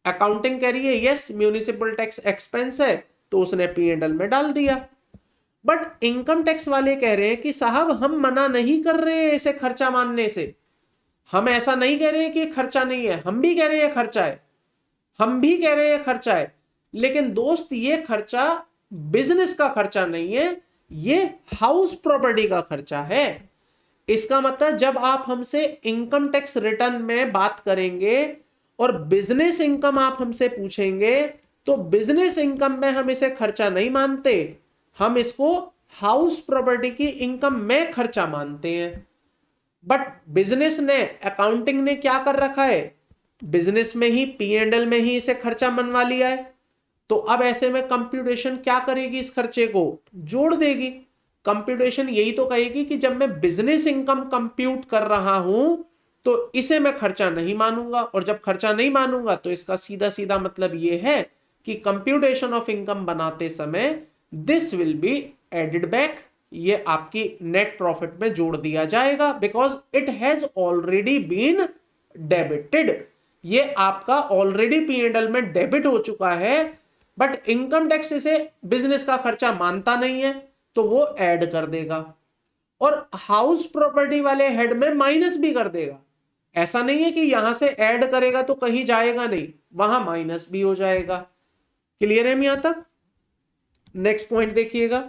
अकाउंटिंग कह रही है यस म्यूनिसिपल टैक्स एक्सपेंस है, तो उसने पीएनएल में डाल दिया। बट इनकम टैक्स वाले कह रहे हैं कि साहब हम मना नहीं कर रहे हैं इसे खर्चा मानने से, हम ऐसा नहीं कह रहे हैं कि खर्चा नहीं है, हम भी कह रहे हैं खर्चा है, हम भी कह रहे हैं खर्चा है, लेकिन दोस्त ये खर्चा बिजनेस का खर्चा नहीं है, ये हाउस प्रॉपर्टी का खर्चा है। इसका मतलब जब आप हमसे इनकम टैक्स रिटर्न में बात करेंगे और बिजनेस इनकम आप हमसे पूछेंगे, तो बिजनेस इनकम में हम इसे खर्चा नहीं मानते, हम इसको हाउस प्रॉपर्टी की इनकम में खर्चा मानते हैं। बट बिजनेस ने, अकाउंटिंग ने क्या कर रखा है? बिजनेस में ही पीएनएल में ही इसे खर्चा मनवा लिया है। तो अब ऐसे में कंप्यूटेशन क्या करेगी? इस खर्चे को जोड़ देगी। कंप्यूटेशन यही तो कहेगी कि जब मैं बिजनेस इनकम कंप्यूट कर रहा हूं तो इसे मैं खर्चा नहीं मानूंगा, और जब खर्चा नहीं मानूंगा तो इसका सीधा सीधा मतलब यह है कि कंप्यूटेशन ऑफ इनकम बनाते समय this will be added back, ये आपकी नेट प्रॉफिट में जोड़ दिया जाएगा, because it has already been debited. ये आपका ऑलरेडी पीएनएल में डेबिट हो चुका है, बट इनकम टैक्स इसे बिजनेस का खर्चा मानता नहीं है तो वो ऐड कर देगा, और हाउस प्रॉपर्टी वाले हेड में माइनस भी कर देगा। ऐसा नहीं है कि यहां से ऐड करेगा तो कहीं जाएगा नहीं, वहां माइनस भी हो जाएगा। क्लियर है यहां तक? नेक्स्ट पॉइंट देखिएगा,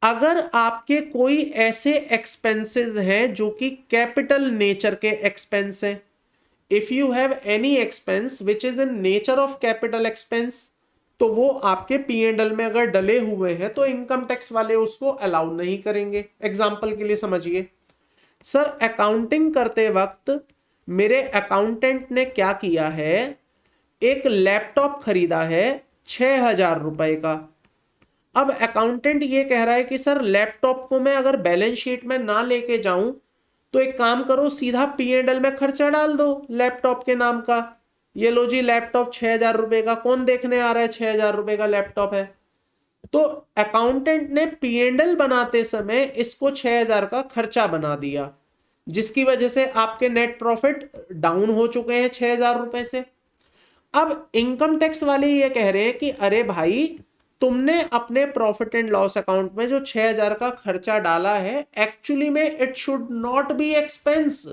अगर आपके कोई ऐसे एक्सपेंसेस हैं जो कि कैपिटल नेचर के एक्सपेंस हैं, if you have any expense which is in nature of capital expense, तो वो आपके पीएनएल में अगर डले हुए हैं तो इनकम टैक्स वाले उसको अलाउ नहीं करेंगे। एग्जांपल के लिए समझिए, सर अकाउंटिंग करते वक्त मेरे अकाउंटेंट ने क्या किया है, एक लैपटॉप खरीदा है 6,000 रुपए का। अब अकाउंटेंट ये कह रहा है कि सर लैपटॉप को मैं अगर बैलेंस शीट में ना लेके जाऊं तो एक काम करो, सीधा P&L में खर्चा डाल दो लैपटॉप के नाम का। ये लो जी लैपटॉप 6,000 रुपए का, कौन देखने आ रहा है 6,000 रुपए का लैपटॉप है। तो अकाउंटेंट ने P&L बनाते समय इसको 6,000 का खर्चा बना दिया, जिसकी वजह से आपके नेट प्रॉफिट डाउन हो चुके हैं 6,000 रुपए से। अब इनकम टैक्स वाले ये कह रहे हैं कि अरे भाई, तुमने अपने प्रॉफिट एंड लॉस अकाउंट में जो 6,000 का खर्चा डाला है, एक्चुअली में it should not be expense,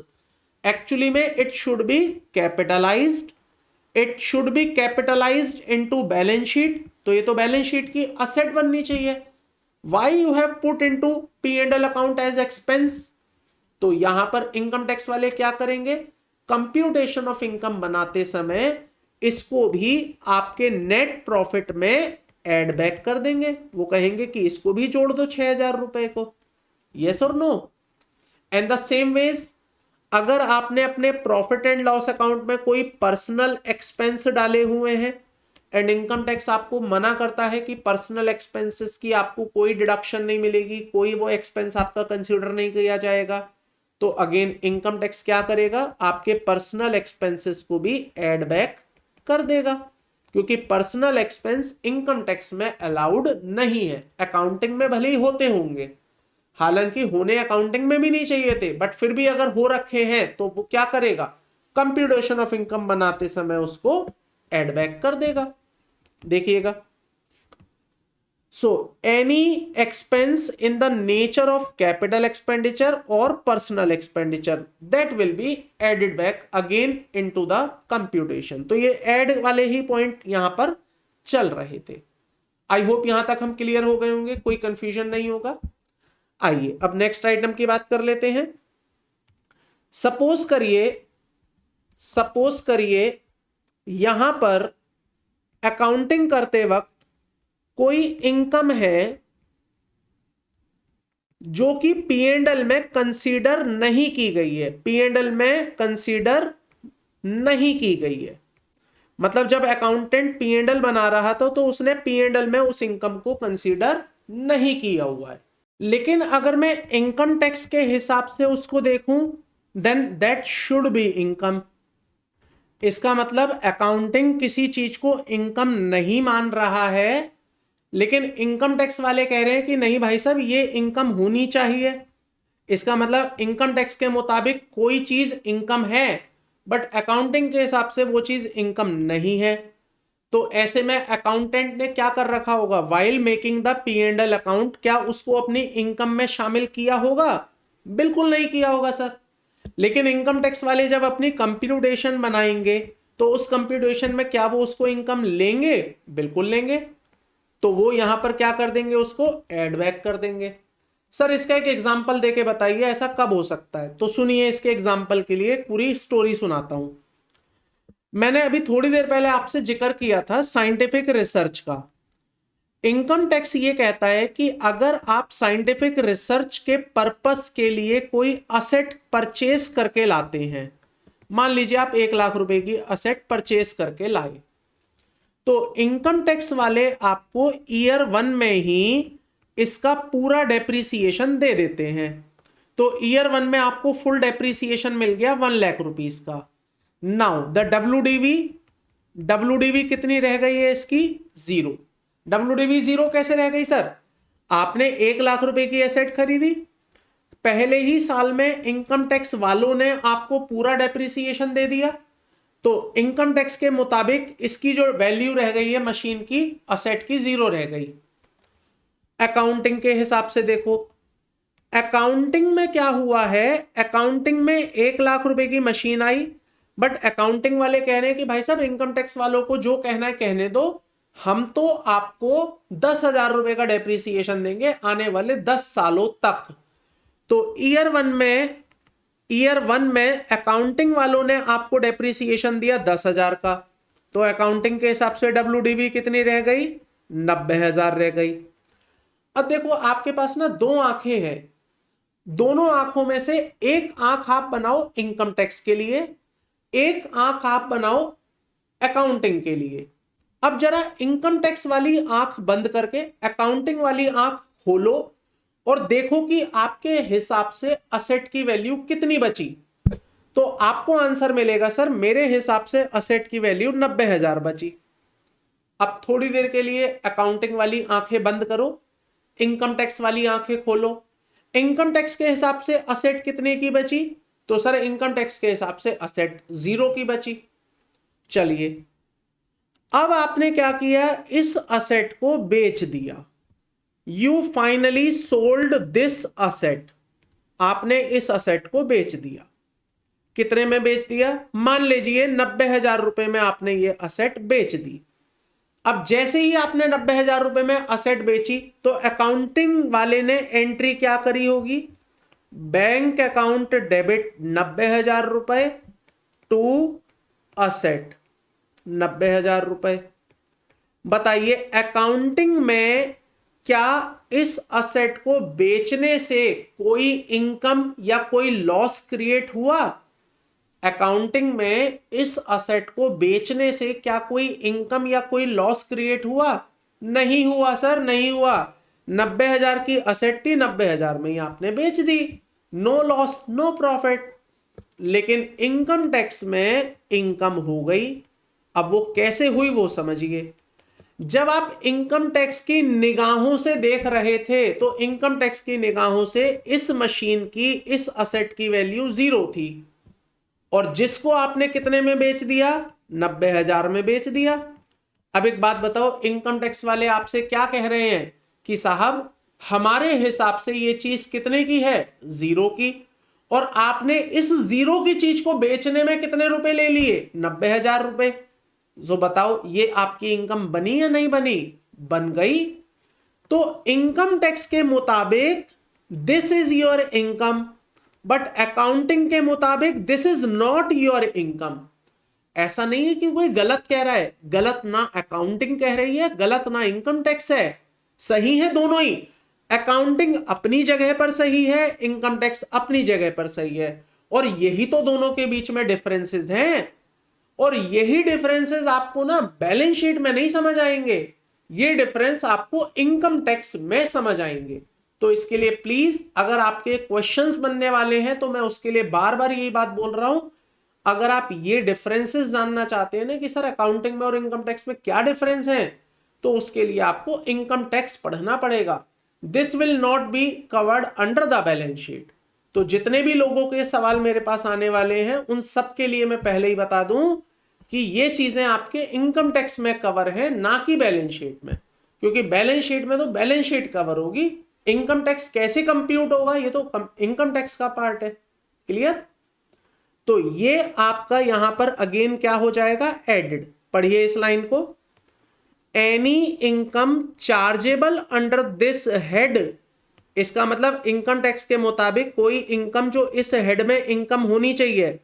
actually में it should be capitalised, it should be capitalised into balance sheet. तो ये तो बैलेंस शीट की असेट बननी चाहिए। Why you have put into P&L account as expense. तो यहां पर इनकम टैक्स वाले क्या करेंगे, कंप्यूटेशन ऑफ इनकम बनाते समय इसको भी आपके नेट प्रॉफिट में ऐड बैक कर देंगे। वो कहेंगे कि इसको भी जोड़ दो 6,000 रुपए को। यस और no. And the same ways, अगर आपने अपने प्रॉफिट एंड लॉस अकाउंट में कोई पर्सनल एक्सपेंस डाले हुए हैं एंड इनकम टैक्स आपको मना करता है कि पर्सनल एक्सपेंसेस की आपको कोई डिडक्शन नहीं मिलेगी, कोई वो एक्सपेंस आपका कंसीडर नहीं किया जाएगा, तो अगेन इनकम टैक्स क्या करेगा, आपके पर्सनल एक्सपेंसेस को भी ऐड बैक कर देगा, क्योंकि पर्सनल एक्सपेंस इनकम टैक्स में अलाउड नहीं है। अकाउंटिंग में भले ही होते होंगे, हालांकि होने अकाउंटिंग में भी नहीं चाहिए थे, बट फिर भी अगर हो रखे हैं तो वो क्या करेगा, कंप्यूटेशन ऑफ इनकम बनाते समय उसको ऐड बैक कर देगा। देखिएगा, so any expense in the nature of capital expenditure और personal expenditure that will be added back again into the computation. तो ये ऐड वाले ही पॉइंट यहां पर चल रहे थे। आई होप यहां तक हम क्लियर हो गए होंगे, कोई कंफ्यूजन नहीं होगा। आइए अब नेक्स्ट आइटम की बात कर लेते हैं। सपोज करिए यहां पर अकाउंटिंग करते वक्त कोई इनकम है जो कि P&L में कंसीडर नहीं की गई है, P&L में कंसीडर नहीं की गई है। मतलब जब अकाउंटेंट P&L बना रहा था तो उसने P&L में उस इनकम को कंसीडर नहीं किया हुआ है। लेकिन अगर मैं इनकम टैक्स के हिसाब से उसको देखूं, then that should be income. इसका मतलब अकाउंटिंग किसी चीज को इनकम नहीं मान रहा है, लेकिन इनकम टैक्स वाले कह रहे हैं कि नहीं भाई साहब, ये इनकम होनी चाहिए। इसका मतलब इनकम टैक्स के मुताबिक कोई चीज इनकम है, बट अकाउंटिंग के हिसाब से वो चीज इनकम नहीं है। तो ऐसे में अकाउंटेंट ने क्या कर रखा होगा, while making the P&L account, क्या उसको अपनी इनकम में शामिल किया होगा? बिल्कुल नहीं किया होगा सर। लेकिन इनकम टैक्स वाले जब अपनी कंप्यूटेशन बनाएंगे तो उस कंप्यूटेशन में क्या वो उसको इनकम लेंगे? बिल्कुल लेंगे। तो वो यहां पर क्या कर देंगे, उसको ऐड बैक कर देंगे। सर इसका एक एग्जांपल देके बताइए ऐसा कब हो सकता है। तो सुनिए, इसके एग्जांपल के लिए पूरी स्टोरी सुनाता हूं। मैंने अभी थोड़ी देर पहले आपसे जिक्र किया था साइंटिफिक रिसर्च का। इनकम टैक्स ये कहता है कि अगर आप साइंटिफिक रिसर्च के पर्पस के लिए कोई असेट परचेस करके लाते हैं, मान लीजिए आप 1,00,000 रुपए की असेट परचेस करके लाए, तो इनकम टैक्स वाले आपको ईयर 1 में ही इसका पूरा डेप्रीसिएशन दे देते हैं। तो ईयर 1 में आपको फुल डेप्रीसिएशन मिल गया 1,00,000 रुपीस का। नाउ द डब्ल्यूडीवी कितनी रह गई है इसकी? 0। डब्ल्यूडीवी 0 कैसे रह गई सर? आपने 1,00,000 रुपए की एसेट खरीदी, पहले ही साल में इनकम टैक्स वालों ने आपको पूरा डेप्रिसिएशन दे दिया, तो इनकम टैक्स के मुताबिक इसकी जो वैल्यू रह गई है मशीन की, असेट की, 0 रह गई। अकाउंटिंग के हिसाब से देखो, अकाउंटिंग में क्या हुआ है, अकाउंटिंग में 1,00,000 रुपए की मशीन आई, बट अकाउंटिंग वाले कह रहे हैं कि भाई साहब इनकम टैक्स वालों को जो कहना है कहने दो, हम तो आपको 10,000 रुपए का डेप्रिसिएशन देंगे आने वाले 10 सालों तक। तो ईयर वन में अकाउंटिंग वालों ने आपको डेप्रिसिएशन दिया 10,000 का, तो अकाउंटिंग के हिसाब से डब्ल्यूडीवी कितनी रह गई? 90,000 रह गई। अब देखो आपके पास ना 2 आंखें हैं, दोनों आंखों में से एक आंख आप बनाओ इनकम टैक्स के लिए, एक आंख आप बनाओ अकाउंटिंग के लिए। अब जरा इनकम टैक्स वाली आंख बंद करके अकाउंटिंग वाली आंख खोलो और देखो कि आपके हिसाब से असेट की वैल्यू कितनी बची। तो आपको आंसर मिलेगा सर मेरे हिसाब से असेट की वैल्यू 90,000 बची। अब थोड़ी देर के लिए अकाउंटिंग वाली आंखें बंद करो, इनकम टैक्स वाली आंखें खोलो। इनकम टैक्स के हिसाब से असेट कितने की बची? तो सर इनकम टैक्स के हिसाब से असेट 0 की बची। चलिए अब आपने क्या किया, इस असेट को बेच दिया। You finally sold this asset. आपने इस असेट को बेच दिया। कितने में बेच दिया? मान लीजिए 90,000 रुपए में आपने ये असेट बेच दी। अब जैसे ही आपने 90,000 रुपए में असेट बेची तो अकाउंटिंग वाले ने एंट्री क्या करी होगी? बैंक अकाउंट डेबिट 90,000 रुपए टू असेट 90,000 रुपए। बताइए अकाउंटिंग में क्या इस असेट को बेचने से कोई इनकम या कोई लॉस क्रिएट हुआ? अकाउंटिंग में इस असेट को बेचने से क्या कोई इनकम या कोई लॉस क्रिएट हुआ? नहीं हुआ सर, नहीं हुआ। 90,000 की असेट थी, 90,000 में ही आपने बेच दी, नो लॉस नो प्रॉफिट। लेकिन इनकम टैक्स में इनकम हो गई। अब वो कैसे हुई वो समझिए। जब आप इनकम टैक्स की निगाहों से देख रहे थे तो इनकम टैक्स की निगाहों से इस मशीन की, इस असेट की वैल्यू 0 थी और जिसको आपने कितने में बेच दिया? 90,000 में बेच दिया। अब एक बात बताओ, इनकम टैक्स वाले आपसे क्या कह रहे हैं कि साहब हमारे हिसाब से ये चीज कितने की है? 0 की। और आपने इस 0 की चीज को बेचने में कितने रुपए ले लिए? 90,000 रुपए। जो बताओ ये आपकी इनकम बनी या नहीं बनी? बन गई। तो इनकम टैक्स के मुताबिक this is your income, but accounting के मुताबिक this is not your income. ऐसा नहीं है कि कोई गलत कह रहा है, गलत ना अकाउंटिंग कह रही है, गलत ना इनकम टैक्स है, सही है दोनों ही। अकाउंटिंग अपनी जगह पर सही है, इनकम टैक्स अपनी जगह पर सही है। और यही तो दोनों के बीच में डिफरेंसेस हैं। और यही डिफरेंसेस आपको ना बैलेंस शीट में नहीं समझ आएंगे, ये डिफरेंस आपको इनकम टैक्स में समझ आएंगे। तो इसके लिए प्लीज अगर आपके क्वेश्चंस बनने वाले हैं तो मैं उसके लिए बार बार यही बात बोल रहा हूं, अगर आप ये डिफरेंसेस जानना चाहते हैं ना कि सर अकाउंटिंग में और इनकम टैक्स में क्या डिफरेंस है, तो उसके लिए आपको इनकम टैक्स पढ़ना पड़ेगा। This will not be covered under the balance sheet. तो जितने भी लोगों के सवाल मेरे पास आने वाले हैं उन सब के लिए मैं पहले ही बता दूं कि ये चीजें आपके इनकम टैक्स में कवर है, ना कि बैलेंस शीट में। क्योंकि बैलेंस शीट में तो बैलेंस शीट कवर होगी, इनकम टैक्स कैसे कंप्यूट होगा ये तो इनकम टैक्स का पार्ट है। क्लियर? तो ये आपका यहां पर अगेन क्या हो जाएगा? एडेड। पढ़िए इस लाइन को, any income chargeable under this head. इसका मतलब इनकम टैक्स के मुताबिक कोई इनकम जो इस हेड में इनकम होनी चाहिए,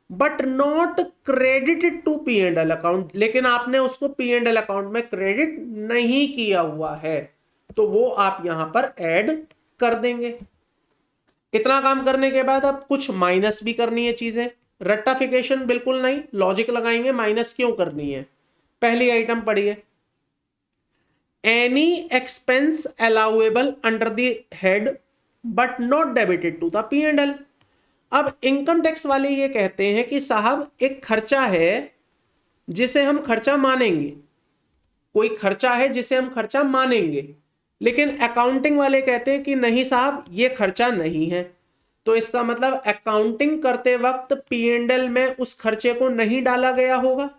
but not credited to P and L account, लेकिन आपने उसको पी एंड एल अकाउंट में क्रेडिट नहीं किया हुआ है, तो वो आप यहां पर ऐड कर देंगे। इतना काम करने के बाद अब कुछ माइनस भी करनी है चीजें। रट्टाफिकेशन बिल्कुल नहीं, लॉजिक लगाएंगे, माइनस क्यों करनी है। पहली आइटम पढ़िए, any expense allowable under the head but not debited to the P and L. अब इनकम टैक्स वाले ये कहते हैं कि साहब एक खर्चा है जिसे हम खर्चा मानेंगे, कोई खर्चा है जिसे हम खर्चा मानेंगे, लेकिन अकाउंटिंग वाले कहते हैं कि नहीं साहब ये खर्चा नहीं है। तो इसका मतलब अकाउंटिंग करते वक्त पी एंड एल में उस खर्चे को नहीं डाला गया होगा।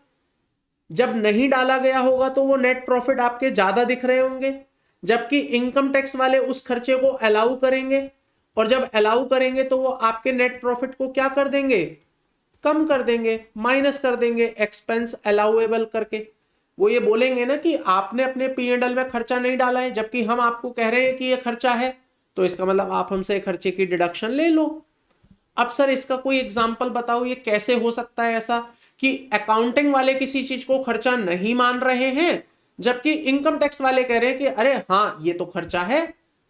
जब नहीं डाला गया होगा तो वो नेट प्रॉफिट आपके ज्यादा दिख रहे होंगे, जबकि इनकम टैक्स वाले उस खर्चे को अलाउ करेंगे, और जब अलाउ करेंगे तो वो आपके नेट प्रॉफिट को क्या कर देंगे? कम कर देंगे, माइनस कर देंगे एक्सपेंस अलाउएबल करके। वो ये बोलेंगे ना कि आपने अपने पी एंड एल में खर्चा नहीं डाला है, जबकि हम आपको कह रहे हैं कि ये खर्चा है, तो इसका मतलब आप हमसे खर्चे की डिडक्शन ले लो। अब सर इसका कोई एग्जांपल बताओ, ये कैसे हो सकता है ऐसा कि अकाउंटिंग वाले किसी चीज को खर्चा नहीं मान रहे हैं जबकि इनकम टैक्स वाले कह रहे हैं कि अरे हाँ ये तो खर्चा है।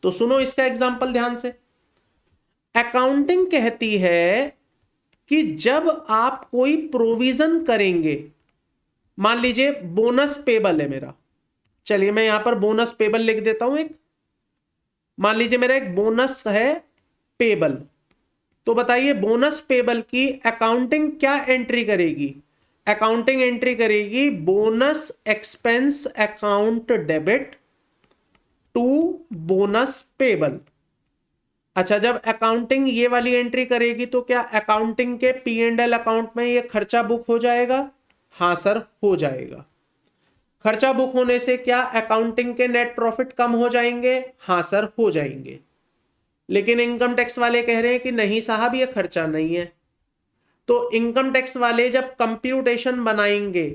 तो सुनो इसका एग्जांपल ध्यान से। अकाउंटिंग कहती है कि जब आप कोई प्रोविजन करेंगे, मान लीजिए बोनस पेबल है मेरा, चलिए मैं यहां पर बोनस पेबल लिख देता हूं एक, मान लीजिए मेरा एक बोनस है पेबल, तो बताइए बोनस पेबल की अकाउंटिंग क्या एंट्री करेगी? अकाउंटिंग एंट्री करेगी bonus expense account debit to bonus payable. अच्छा, जब अकाउंटिंग ये वाली एंट्री करेगी तो क्या अकाउंटिंग के पी एंड एल अकाउंट में ये खर्चा बुक हो जाएगा? हाँ सर, हो जाएगा। खर्चा बुक होने से क्या अकाउंटिंग के नेट प्रॉफिट कम हो जाएंगे? हाँ सर, हो जाएंगे। लेकिन इनकम टैक्स वाले कह रहे हैं कि नहीं साहब, ये खर्चा नहीं है। तो इनकम टैक्स वाले जब कंप्यूटेशन बनाएंगे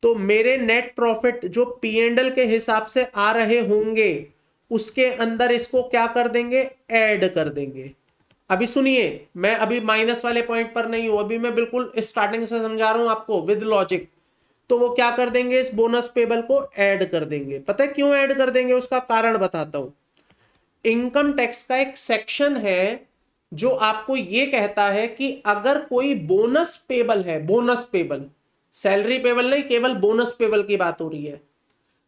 तो मेरे नेट प्रॉफिट जो पी एंड एल के हिसाब से आ रहे होंगे उसके अंदर इसको क्या कर देंगे? ऐड कर देंगे। अभी सुनिए, मैं अभी माइनस वाले पॉइंट पर नहीं हूं, अभी मैं बिल्कुल स्टार्टिंग से समझा रहा हूं आपको विद लॉजिक। तो वो क्या कर देंगे? इस बोनस पेबल को ऐड कर देंगे। पता है क्यों ऐड कर देंगे? उसका कारण बताता हूं। इनकम टैक्स का एक सेक्शन है जो आपको ये कहता है कि अगर कोई बोनस पेबल है, बोनस पेबल, सैलरी पेबल नहीं, केवल बोनस पेबल की बात हो रही है,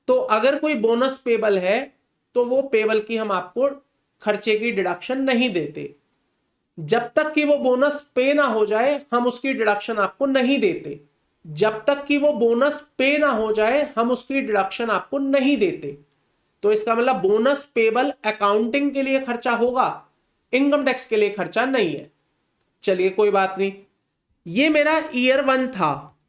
तो अगर कोई बोनस पेबल है तो वो पेबल की हम आपको खर्चे की डिडक्शन नहीं देते। जब तक कि वो बोनस पे ना हो जाए हम उसकी डिडक्शन आपको नहीं देते। जब तक कि वो बोनस पे ना हो जाए हम उसकी डिडक्शन आपको नहीं देते। तो इसका मतलब बोनस पेबल अकाउंटिंग के लिए खर्चा होगा, इनकम टैक्स के लिए खर्चा नहीं है। चलिए कोई बात नहीं, ये मेरा ईयर 1 था।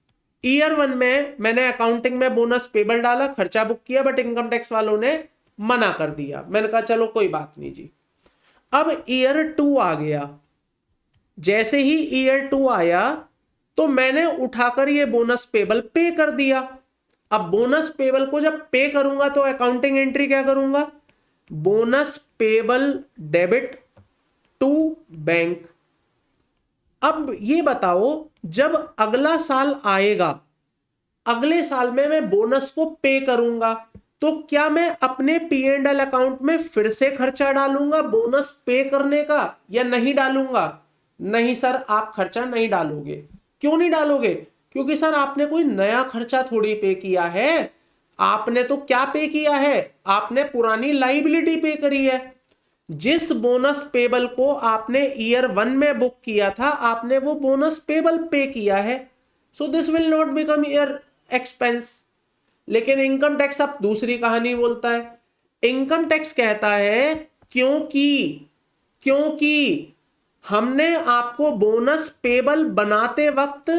ईयर 1 में मैंने अकाउंटिंग में बोनस पेबल डाला, खर्चा बुक किया, बट इनकम टैक्स वालों ने मना कर दिया। मैंने कहा चलो कोई बात नहीं जी। अब ईयर 2 आ गया। जैसे ही ईयर 2 आया तो मैंने उठाकर ये बोनस पेबल पे कर दिया। अब बोनस पेबल को जब पे करूंगा तो अकाउंटिंग एंट्री क्या करूंगा? Bonus payable debit to bank. अब ये बताओ, जब अगला साल आएगा, अगले साल में मैं बोनस को पे करूंगा, तो क्या मैं अपने पी एंड एल अकाउंट में फिर से खर्चा डालूंगा बोनस पे करने का या नहीं डालूंगा? नहीं सर, आप खर्चा नहीं डालोगे। क्यों नहीं डालोगे? क्योंकि सर आपने कोई नया खर्चा थोड़ी पे किया है। आपने तो क्या पे किया है? आपने पुरानी लाइबिलिटी पे करी है। जिस बोनस पेबल को आपने ईयर 1 में बुक किया था, आपने वो बोनस पेबल पे किया है। So this will not become year expense. लेकिन इनकम टैक्स अब दूसरी कहानी बोलता है। इनकम टैक्स कहता है क्योंकि क्योंकि हमने आपको बोनस पेबल बनाते वक्त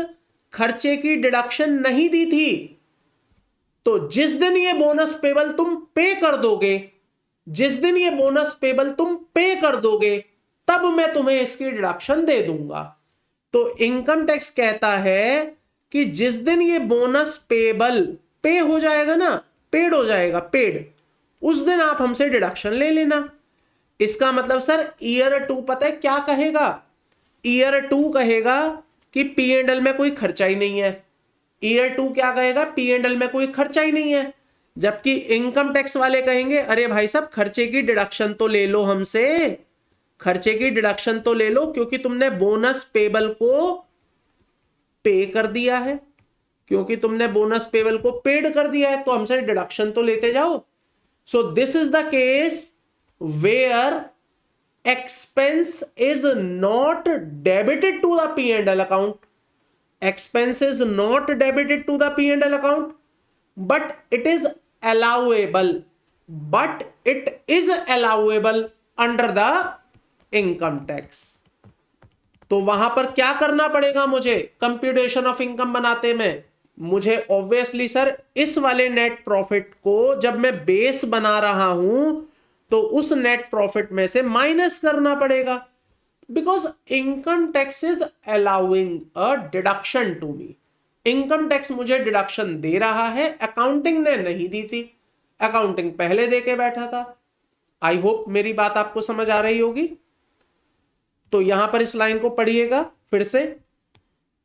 खर्चे की डिडक्शन नहीं दी थी, तो जिस दिन ये बोनस पेबल तुम पे कर दोगे, जिस दिन ये बोनस पेबल तुम पे कर दोगे, तब मैं तुम्हें इसकी डिडक्शन दे दूंगा। तो इनकम टैक्स कहता है कि जिस दिन ये बोनस पेबल पे हो जाएगा ना, पेड हो जाएगा, पेड, उस दिन आप हमसे डिडक्शन ले लेना। इसका मतलब सर ईयर 2 पता है क्या कहेगा? ईयर 2 कहेगा कि पी एंड एल में कोई खर्चा ही नहीं है। ईयर 2 क्या कहेगा? पी एंड एल में कोई खर्चा ही नहीं है। जबकि इनकम टैक्स वाले कहेंगे अरे भाई साहब, खर्चे की डिडक्शन तो ले लो हमसे, खर्चे की डिडक्शन तो ले लो, क्योंकि तुमने बोनस पेबल को पे कर दिया है, क्योंकि तुमने बोनस पेबल को पेड कर दिया है, तो हमसे डिडक्शन तो लेते जाओ। So this is the case where expense is not debited to the P&L account. Expense is not debited to the P&L account, but it is allowable. But it is allowable under the income tax. तो वहां पर क्या करना पड़ेगा मुझे computation of income बनाते में? मुझे ऑब्वियसली सर इस वाले नेट प्रॉफिट को जब मैं बेस बना रहा हूं तो उस नेट प्रॉफिट में से माइनस करना पड़ेगा, because income tax is allowing a deduction to me. Income tax मुझे डिडक्शन दे रहा है, अकाउंटिंग ने नहीं दी थी, अकाउंटिंग पहले दे के बैठा था। आई होप मेरी बात आपको समझ आ रही होगी। तो यहां पर इस लाइन को पढ़िएगा फिर से।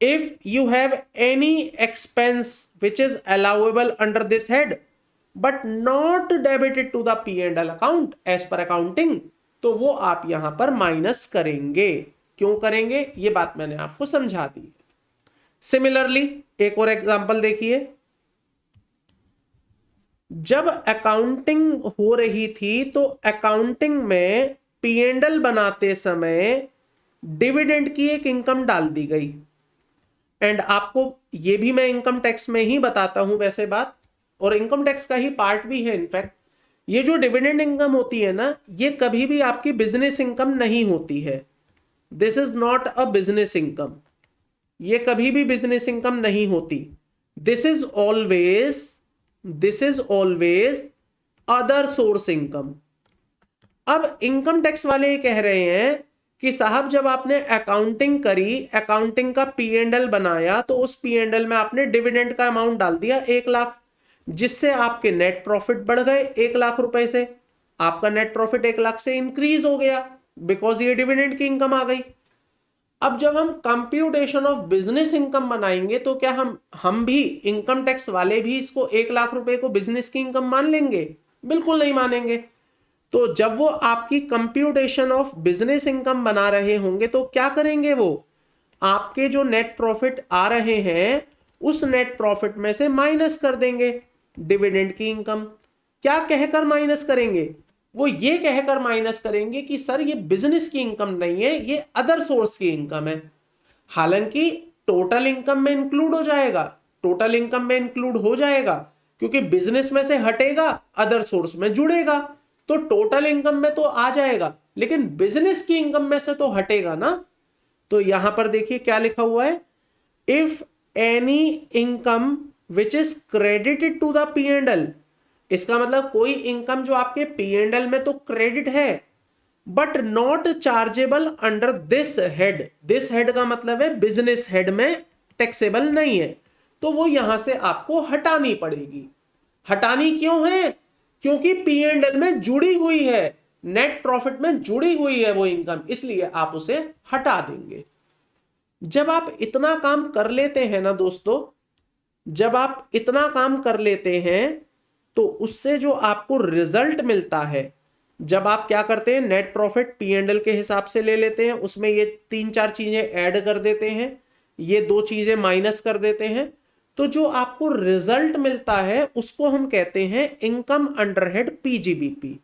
If you have any expense which is allowable under this head but not debited to the P&L account as per accounting, तो वो आप यहां पर माइनस करेंगे। क्यों करेंगे ये बात मैंने आपको समझा दी। सिमिलरली एक और एग्जांपल देखिए, जब अकाउंटिंग हो रही थी तो अकाउंटिंग में पी एंड एल बनाते समय डिविडेंड की एक इनकम डाल दी गई। एंड आपको ये भी मैं इनकम टैक्स में ही बताता हूं वैसे बात, और इनकम टैक्स का ही पार्ट भी है इनफैक्ट। ये जो डिविडेंड इनकम होती है ना, ये कभी भी आपकी बिजनेस इनकम नहीं होती है। This is not a business income, ये कभी भी बिजनेस इनकम नहीं होती। This is always other source income. अब इनकम टैक्स वाले ये कह रहे हैं कि साहब जब आपने अकाउंटिंग करी, अकाउंटिंग का पी एंड एल बनाया, तो उस पी एंड एल में आपने डिविडेंड का अमाउंट डाल दिया 1,00,000, जिससे आपके नेट प्रॉफिट बढ़ गए 1,00,000 रुपए से। आपका नेट प्रॉफिट 1,00,000 से इंक्रीज हो गया बिकॉज ये डिविडेंड की इनकम आ गई। अब जब हम कंप्यूटेशन ऑफ बिजनेस इनकम बनाएंगे तो क्या हम भी, इनकम टैक्स वाले भी इसको 1,00,000 रुपए को बिजनेस की इनकम मान लेंगे? बिल्कुल नहीं मानेंगे। तो जब वो आपकी कंप्यूटेशन ऑफ बिजनेस इनकम बना रहे होंगे तो क्या करेंगे, वो आपके जो नेट प्रॉफिट आ रहे हैं उस नेट प्रॉफिट में से माइनस कर देंगे डिविडेंड की इनकम। क्या कहकर माइनस करेंगे? वो ये कहकर माइनस करेंगे कि सर ये बिजनेस की इनकम नहीं है, ये अदर सोर्स की इनकम है। हालांकि टोटल इनकम में इंक्लूड हो जाएगा, टोटल इनकम में इंक्लूड हो जाएगा, क्योंकि बिजनेस में से हटेगा अदर सोर्स में जुड़ेगा, तो टोटल इनकम में तो आ जाएगा, लेकिन बिजनेस की इनकम में से तो हटेगा ना। तो यहां पर देखिए क्या लिखा हुआ है, if any income which is credited to the P and L. इसका मतलब कोई इनकम जो आपके पी एंड एल में तो क्रेडिट है but not chargeable under this head. This head का मतलब है बिजनेस हेड में टैक्सेबल नहीं है, तो वो यहां से आपको हटानी पड़ेगी। हटानी क्यों है? क्योंकि पी एंड एल में जुड़ी हुई है, नेट प्रॉफिट में जुड़ी हुई है वो इनकम, इसलिए आप उसे हटा देंगे। जब आप इतना काम कर लेते हैं ना दोस्तों, जब आप इतना काम कर लेते हैं तो उससे जो आपको रिजल्ट मिलता है, जब आप क्या करते हैं, net profit P and L के हिसाब से ले लेते हैं, उसमें ये 3-4 चीजें ऐड कर देते हैं, ये 2 चीजें माइनस कर देते हैं, तो जो आपको रिजल्ट मिलता है उसको हम कहते हैं इनकम अंडर हेड पीजीबीपी।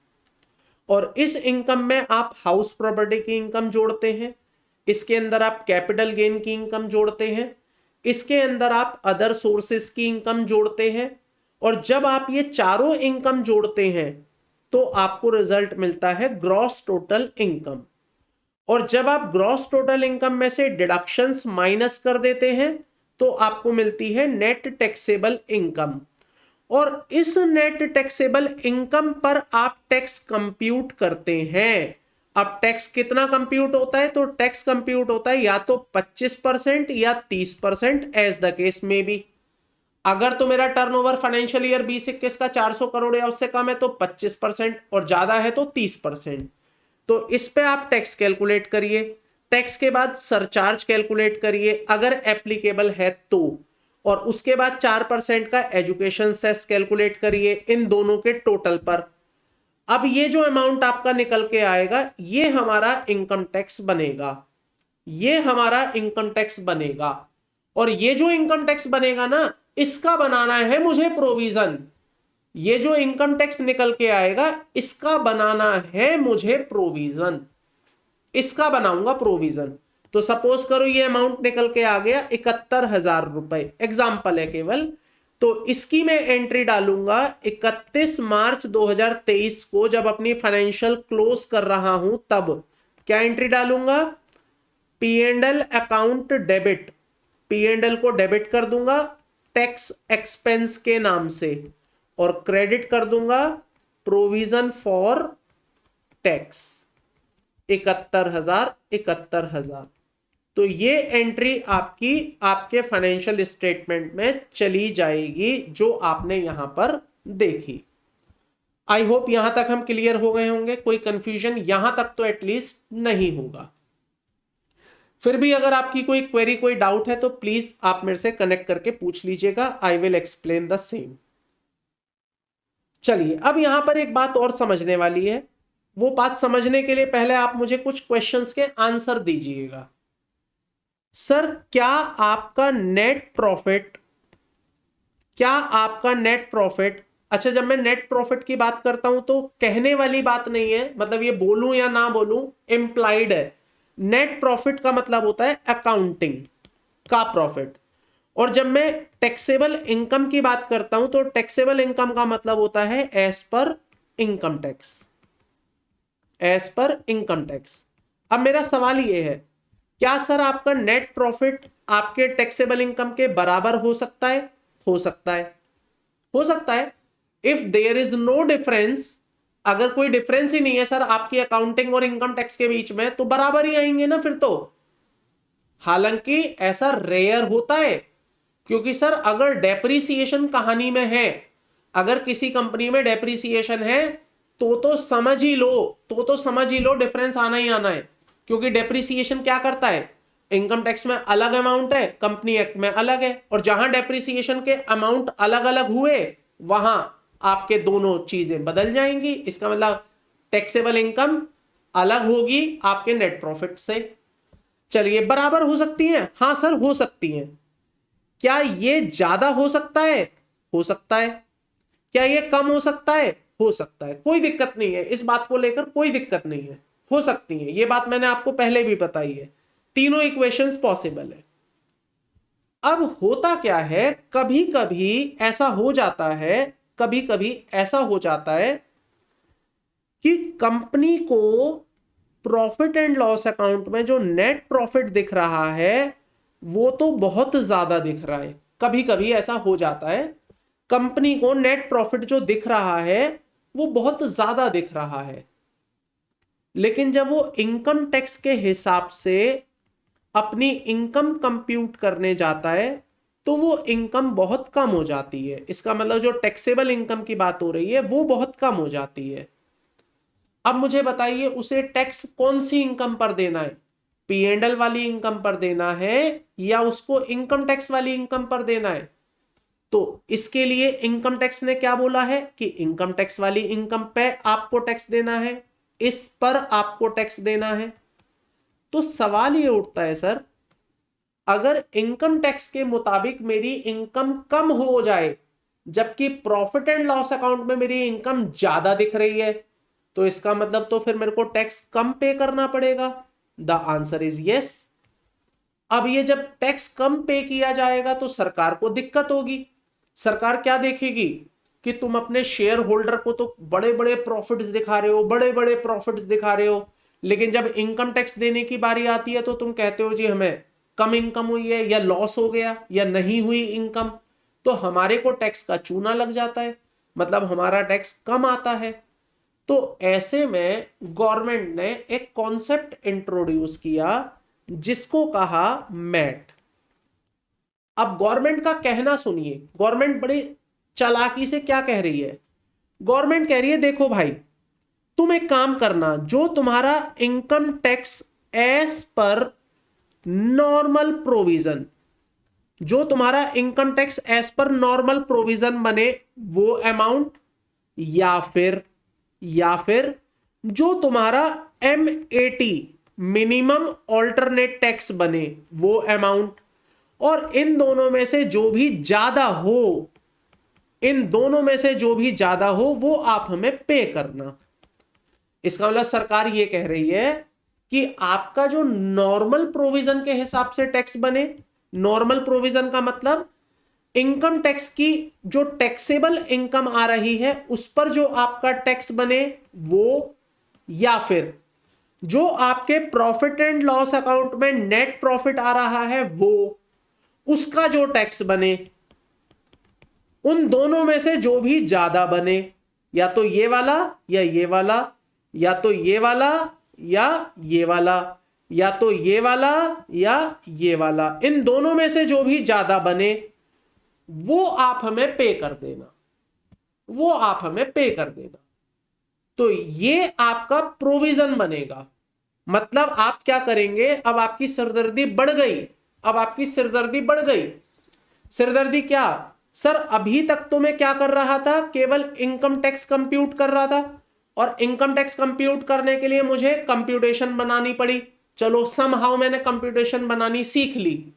और इस इनकम में आप हाउस प्रॉपर्टी की इनकम जोड़ते हैं, इसके अंदर आप कैपिटल गेन की इनकम जोड़ते हैं, इसके अंदर आप अदर सोर्सेस की इनकम जोड़ते हैं, और जब आप ये चारों इनकम जोड़ते हैं तो आपको रिजल्ट मिलता है ग्रॉस टोटल इनकम। और जब आप ग्रॉस टोटल इनकम में से डिडक्शंस माइनस कर देते हैं तो आपको मिलती है नेट टैक्सेबल इनकम। और इस नेट टैक्सेबल इनकम पर आप टैक्स कंप्यूट करते हैं। अब टैक्स कितना कंप्यूट होता है? तो टैक्स कंप्यूट होता है या तो 25% या 30%, एज द केस में भी। अगर तो मेरा टर्नओवर फाइनेंशियल ईयर 20-21 का 400 करोड़ या उससे कम है तो 25%, और ज्यादा है तो 30%। तो इस पे आप टैक्स कैलकुलेट करिए, टैक्स के बाद सरचार्ज कैलकुलेट करिए अगर एप्लीकेबल है तो, और उसके बाद 4% का एजुकेशन सेस कैलकुलेट करिए इन दोनों के टोटल पर। अब ये जो अमाउंट आपका निकल के आएगा ये हमारा इनकम टैक्स बनेगा, ये हमारा इनकम टैक्स बनेगा। और ये जो इनकम टैक्स बनेगा ना, इसका बनाना है मुझे प्रोविजन। ये जो इनकम टैक्स निकल के आएगा इसका बनाना है मुझे प्रोविजन, इसका बनाऊंगा प्रोविजन। तो सपोज करो ये अमाउंट निकल के आ गया 71,000 रुपए, एग्जाम्पल है केवल, तो इसकी मैं एंट्री डालूंगा 31 मार्च 2023 को, जब अपनी फाइनेंशियल क्लोज कर रहा हूं तब। क्या एंट्री डालूंगा? P and L account debit, P and L को डेबिट कर दूंगा टैक्स एक्सपेंस के नाम से, और क्रेडिट कर दूंगा प्रोविजन फॉर टैक्स 71,000। तो ये एंट्री आपकी आपके फाइनेंशियल स्टेटमेंट में चली जाएगी जो आपने यहां पर देखी। आई होप यहां तक हम क्लियर हो गए होंगे, कोई कंफ्यूजन यहां तक तो एटलीस्ट नहीं होगा। फिर भी अगर आपकी कोई क्वेरी, कोई डाउट है तो प्लीज आप मेरे से कनेक्ट करके पूछ लीजिएगा, I will explain the same. चलिए अब यहां पर एक बात और समझने वाली है वो बात समझने के लिए पहले आप मुझे कुछ क्वेश्चंस के आंसर दीजिएगा। सर क्या आपका नेट प्रॉफिट, अच्छा जब मैं नेट प्रॉफिट की बात करता हूं तो कहने वाली बात नहीं है, मतलब ये बोलूं या ना बोलूं इंप्लाइड है। नेट प्रॉफिट का मतलब होता है अकाउंटिंग का प्रॉफिट। और जब मैं टैक्सेबल इनकम की बात करता हूं तो टैक्सेबल इनकम का मतलब होता है as per income tax, as per income tax. अब मेरा सवाल ये है, क्या सर आपका नेट प्रॉफिट आपके टैक्सेबल इनकम के बराबर हो सकता है? हो सकता है, हो सकता है। If there is no difference, अगर कोई डिफरेंस ही नहीं है सर आपकी अकाउंटिंग और इनकम टैक्स के बीच में, तो बराबर ही आएंगे ना फिर तो। हालांकि ऐसा रेयर होता है, क्योंकि सर अगर डेप्रिसिएशन कहानी में है, अगर किसी कंपनी में डेप्रिसिएशन है तो समझ ही लो, तो समझ ही लो डिफरेंस आना ही आना है। क्योंकि डेप्रिसिएशन क्या करता है, इनकम टैक्स में अलग अमाउंट है, कंपनी एक्ट में अलग है, और जहां डेप्रिसिएशन के अमाउंट अलग अलग हुए वहां आपके दोनों चीजें बदल जाएंगी। इसका मतलब टैक्सेबल इनकम अलग होगी आपके नेट प्रॉफिट से। चलिए, बराबर हो सकती है, हाँ सर हो सकती है। क्या ये ज्यादा हो सकता है? हो सकता है। क्या ये कम हो सकता है? हो सकता है। कोई दिक्कत नहीं है, इस बात को लेकर कोई दिक्कत नहीं है, हो सकती है। ये बात मैंने आपको पहले भी बताई है, तीनों इक्वेशंस पॉसिबल है। अब होता क्या है, कभी कभी ऐसा हो जाता है, कभी कभी ऐसा हो जाता है कि कंपनी को प्रॉफिट एंड लॉस अकाउंट में जो नेट प्रॉफिट दिख रहा है वो तो बहुत ज्यादा दिख रहा है। कभी कभी ऐसा हो जाता है, कंपनी को नेट प्रॉफिट जो दिख रहा है वो बहुत ज्यादा दिख रहा है, लेकिन जब वो इनकम टैक्स के हिसाब से अपनी इनकम कंप्यूट करने जाता है तो वो इनकम बहुत कम हो जाती है। इसका मतलब जो टैक्सेबल इनकम की बात हो रही है वो बहुत कम हो जाती है। अब मुझे बताइए उसे टैक्स कौन सी इनकम पर देना है, पी एंड एल वाली इनकम पर देना है या उसको इनकम टैक्स वाली इनकम पर देना है? तो इसके लिए इनकम टैक्स ने क्या बोला है कि इनकम टैक्स वाली इनकम पे आपको टैक्स देना है, इस पर आपको टैक्स देना है। तो सवाल ये उठता है सर, अगर इनकम टैक्स के मुताबिक मेरी इनकम कम हो जाए जबकि प्रॉफिट एंड लॉस अकाउंट में मेरी इनकम ज्यादा दिख रही है, तो इसका मतलब तो फिर मेरे को टैक्स कम पे करना पड़ेगा। The answer is yes. अब ये जब टैक्स कम पे किया जाएगा तो सरकार को दिक्कत होगी। सरकार क्या देखेगी कि तुम अपने शेयर होल्डर को तो बड़े बड़े प्रॉफिट्स दिखा रहे हो, बड़े बड़े प्रॉफिट्स दिखा रहे हो, लेकिन जब इनकम टैक्स देने की बारी आती है तो तुम कहते हो जी हमें कम इनकम हुई है या लॉस हो गया या नहीं हुई इनकम, तो हमारे को टैक्स का चूना लग जाता है, मतलब हमारा टैक्स कम आता है। तो ऐसे में गवर्नमेंट ने एक कॉन्सेप्ट इंट्रोड्यूस किया जिसको कहा मैट। अब गवर्नमेंट का कहना सुनिए, गवर्नमेंट बड़ी चालाकी से क्या कह रही है, गवर्नमेंट कह रही है देखो भाई तुम एक काम करना, जो तुम्हारा income tax as per normal provision, जो तुम्हारा income tax as per normal provision बने वो अमाउंट, या फिर जो तुम्हारा MAT मिनिमम ऑल्टरनेट टैक्स बने वो अमाउंट, और इन दोनों में से जो भी ज्यादा हो, इन दोनों में से जो भी ज्यादा हो वो आप हमें पे करना। इसका मतलब सरकार ये कह रही है कि आपका जो नॉर्मल प्रोविजन के हिसाब से टैक्स बने, नॉर्मल प्रोविजन का मतलब इनकम टैक्स की जो टैक्सेबल इनकम आ रही है उस पर जो आपका टैक्स बने वो, या फिर जो आपके प्रॉफिट एंड लॉस अकाउंट में नेट प्रॉफिट आ रहा है वो, उसका जो टैक्स बने, उन दोनों में से जो भी ज्यादा बने, या तो ये वाला या ये वाला, या तो ये वाला या ये वाला, या तो ये वाला या ये वाला, इन दोनों में से जो भी ज्यादा बने वो आप हमें पे कर देना, वो आप हमें पे कर देना। तो ये आपका प्रोविजन बनेगा। मतलब आप क्या करेंगे, अब आपकी सिरदर्दी बढ़ गई, अब आपकी सिरदर्दी बढ़ गई। सिरदर्दी क्या सर, अभी तक तो मैं क्या कर रहा था, केवल इनकम टैक्स कंप्यूट कर रहा था, और इनकम टैक्स कंप्यूट करने के लिए मुझे कंप्यूटेशन बनानी पड़ी। चलो समहाउ मैंने कंप्यूटेशन बनानी सीख ली,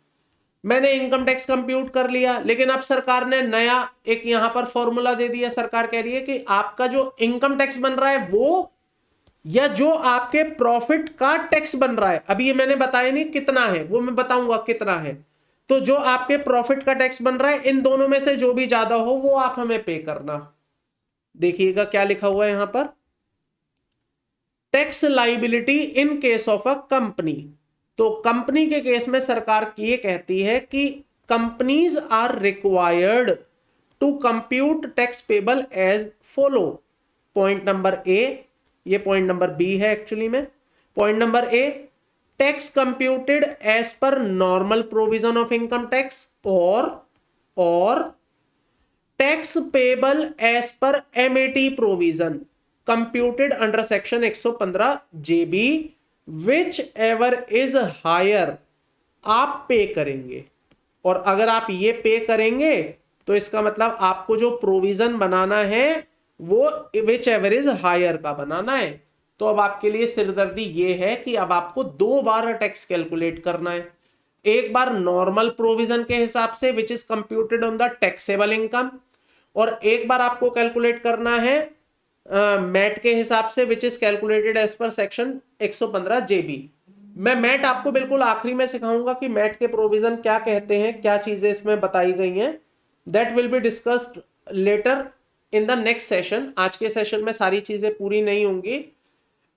मैंने इनकम टैक्स कंप्यूट कर लिया, लेकिन अब सरकार ने नया एक यहां पर फॉर्मूला दे दिया। सरकार कह रही है कि आपका जो इनकम टैक्स बन रहा है वो, या जो आपके प्रॉफिट का टैक्स बन रहा है, अभी ये मैंने बताया नहीं कितना है, वो मैं बताऊंगा कितना है, तो जो आपके प्रॉफिट का टैक्स बन रहा है इन दोनों में से जो भी ज्यादा हो वो आप हमें पे करना। देखिएगा क्या लिखा हुआ है यहां पर, tax liability in case of a company. तो कंपनी के केस में सरकार ये कहती है कि companies are required to compute tax payable as follow. Point number A, ये पॉइंट नंबर बी है एक्चुअली में। Point number A, tax computed as per normal provision of income tax और tax payable as per MAT provision computed under section 115 JB whichever is higher, आप पे करेंगे। और अगर आप ये पे करेंगे तो इसका मतलब आपको जो प्रोविजन बनाना है वो विच एवर इज हायर का बनाना है। तो अब आपके लिए सिरदर्दी ये है कि अब आपको दो बार टैक्स कैलकुलेट करना है, एक बार नॉर्मल प्रोविजन के हिसाब से which is computed on the taxable income, और एक बार आपको कैलकुलेट करना है मैट के हिसाब से which is calculated as per section 115 JB. मैं मैट आपको बिल्कुल आखिरी में सिखाऊंगा कि मैट के प्रोविजन क्या कहते हैं, क्या चीजें इसमें बताई गई हैं। That will be discussed later in the next session. आज के सेशन में सारी चीजें पूरी नहीं होंगी,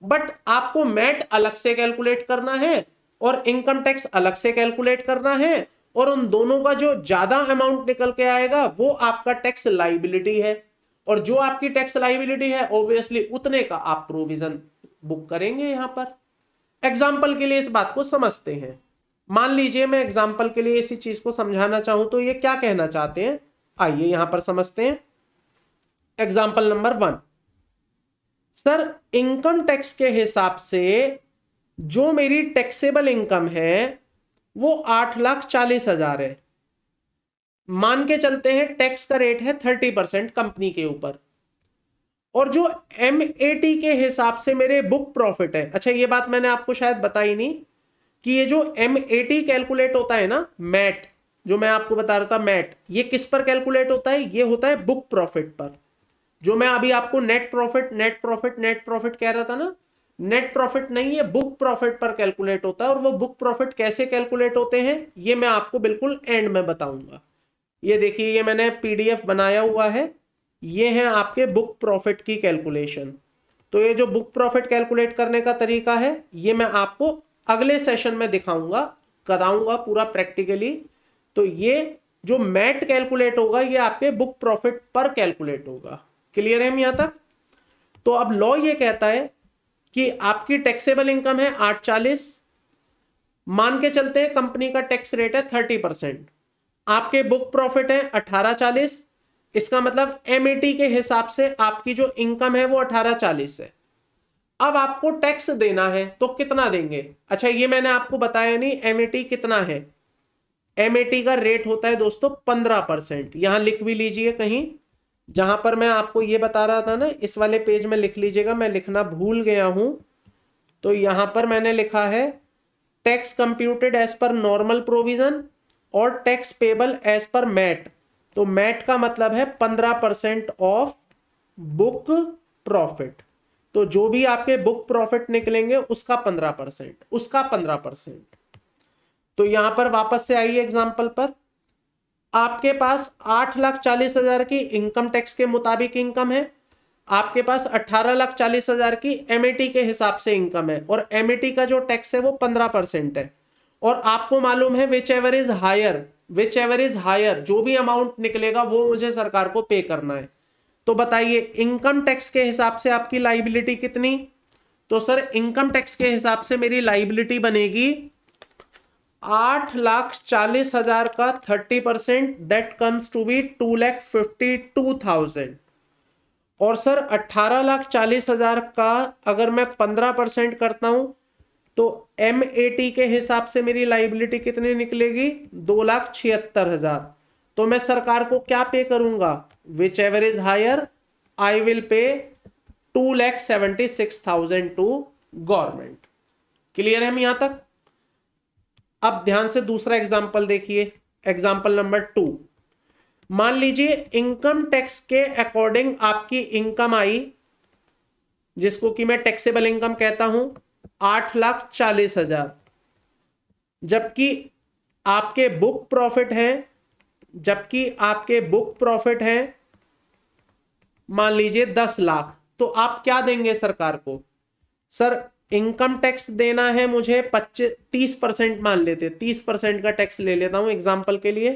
बट आपको मैट अलग से कैलकुलेट करना है और इनकम टैक्स अलग से कैलकुलेट करना है, और उन दोनों का जो ज्यादा अमाउंट निकल के आएगा वो आपका टैक्स लाइबिलिटी है, और जो आपकी टैक्स लाइबिलिटी है ऑब्वियसली उतने का आप प्रोविजन बुक करेंगे। यहां पर एग्जाम्पल के लिए इस बात को समझते हैं। मान लीजिए मैं एग्जाम्पल के लिए इसी चीज को समझाना चाहूं तो ये क्या कहना चाहते हैं, आइए यहां पर समझते हैं। Example number 1, sir income tax के हिसाब से जो मेरी टैक्सेबल इनकम है वो 8,40,000 है। मान के चलते हैं टैक्स का रेट है 30% कंपनी के ऊपर, और जो एमएटी के हिसाब से मेरे बुक प्रॉफिट है। अच्छा ये बात मैंने आपको शायद बताई नहीं कि ये जो एमएटी कैलकुलेट होता है ना, मैट जो मैं आपको बता रहा था, मैट ये किस पर कैलकुलेट होता है, ये होता है बुक प्रॉफिट पर। जो मैं अभी आपको net profit net profit net profit कह रहा था ना, नेट प्रॉफिट नहीं, ये बुक प्रॉफिट पर कैलकुलेट होता है। और वो बुक प्रॉफिट कैसे कैलकुलेट होते हैं ये मैं आपको बिल्कुल एंड में बताऊंगा। ये देखिए ये मैंने पीडीएफ बनाया हुआ है, ये है आपके बुक प्रॉफिट की कैलकुलेशन। तो ये जो बुक प्रॉफिट कैलकुलेट करने का तरीका है ये मैं आपको अगले सेशन में दिखाऊंगा, कराऊंगा पूरा प्रैक्टिकली। तो ये जो मैट कैलकुलेट होगा ये आपके बुक प्रॉफिट पर कैलकुलेट होगा। क्लियर है यहां तक? तो अब लॉ ये कहता है कि आपकी टैक्सेबल इनकम है 840, मान के चलते हैं कंपनी का टैक्स रेट है 30%, आपके बुक प्रॉफिट है 1840, इसका मतलब एमएटी के हिसाब से आपकी जो इनकम है वो 1840 है। अब आपको टैक्स देना है तो कितना देंगे? अच्छा ये मैंने आपको बताया नहीं एमएटी कितना है। एमएटी का रेट होता है दोस्तों 15%। यहां लिख भी लीजिए कहीं, जहां पर मैं आपको ये बता रहा था ना इस वाले पेज में लिख लीजिएगा, मैं लिखना भूल गया हूं। तो यहां पर मैंने लिखा है tax computed as per normal provision और tax payable as per MAT. तो मैट का मतलब है 15% ऑफ बुक प्रॉफिट। तो जो भी आपके बुक प्रॉफिट निकलेंगे उसका 15%। तो यहां पर वापस से आइए एग्जांपल पर, आपके पास 8,40,000 की इनकम टैक्स के मुताबिक इनकम है, आपके पास 18,40,000 की एमएटी के हिसाब से इनकम है, और एमएटी का जो टैक्स है वो 15% है। और आपको मालूम है विच एवर इज हायर, जो भी अमाउंट निकलेगा वो मुझे सरकार को पे करना है। तो बताइए इनकम टैक्स के हिसाब से आपकी लाइबिलिटी कितनी? तो सर इनकम टैक्स के हिसाब से मेरी लाइबिलिटी बनेगी 8,40,000 का 30%, दैट कम्स टू बी 2,52,000। और सर 18,40,000 का अगर मैं 15% करता हूं तो एमएटी के हिसाब से मेरी लाइबिलिटी कितनी निकलेगी? 2,76,000। तो मैं सरकार को क्या पे करूंगा? Whichever is higher I will pay 2,76,000 to government. Clear है हम यहां तक? अब ध्यान से दूसरा एग्जाम्पल देखिए, एग्जाम्पल नंबर 2। मान लीजिए इनकम टैक्स के अकॉर्डिंग आपकी इनकम आई, जिसको कि मैं टैक्सेबल इनकम कहता हूं, 8,40,000, जबकि आपके बुक प्रॉफिट है मान लीजिए 10 लाख। तो आप क्या देंगे सरकार को? सर इनकम टैक्स देना है मुझे 30%, मान लेते 30% का टैक्स ले लेता हूं एग्जाम्पल के लिए।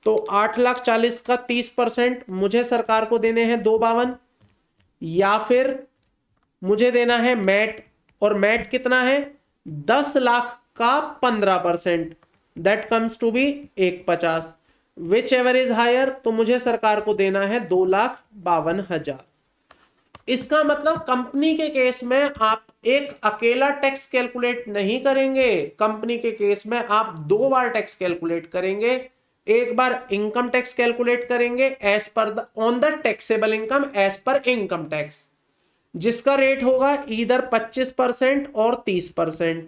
तो 8,40,000 का 30% मुझे सरकार को देने हैं 252, या फिर मुझे देना है मैट, और मैट कितना है? 10 लाख का 15%, that comes to be 150। Whichever is higher, तो मुझे सरकार को देना है 2,52,000। इसका मतलब कंपनी के केस में आप एक अकेला टैक्स कैलकुलेट नहीं करेंगे, कंपनी के केस में आप 2 बार टैक्स कैलकुलेट करेंगे। एक बार इनकम टैक्स कैलकुलेट करेंगे as per on the taxable income as per income tax, जिसका रेट होगा इधर 25% और 30%,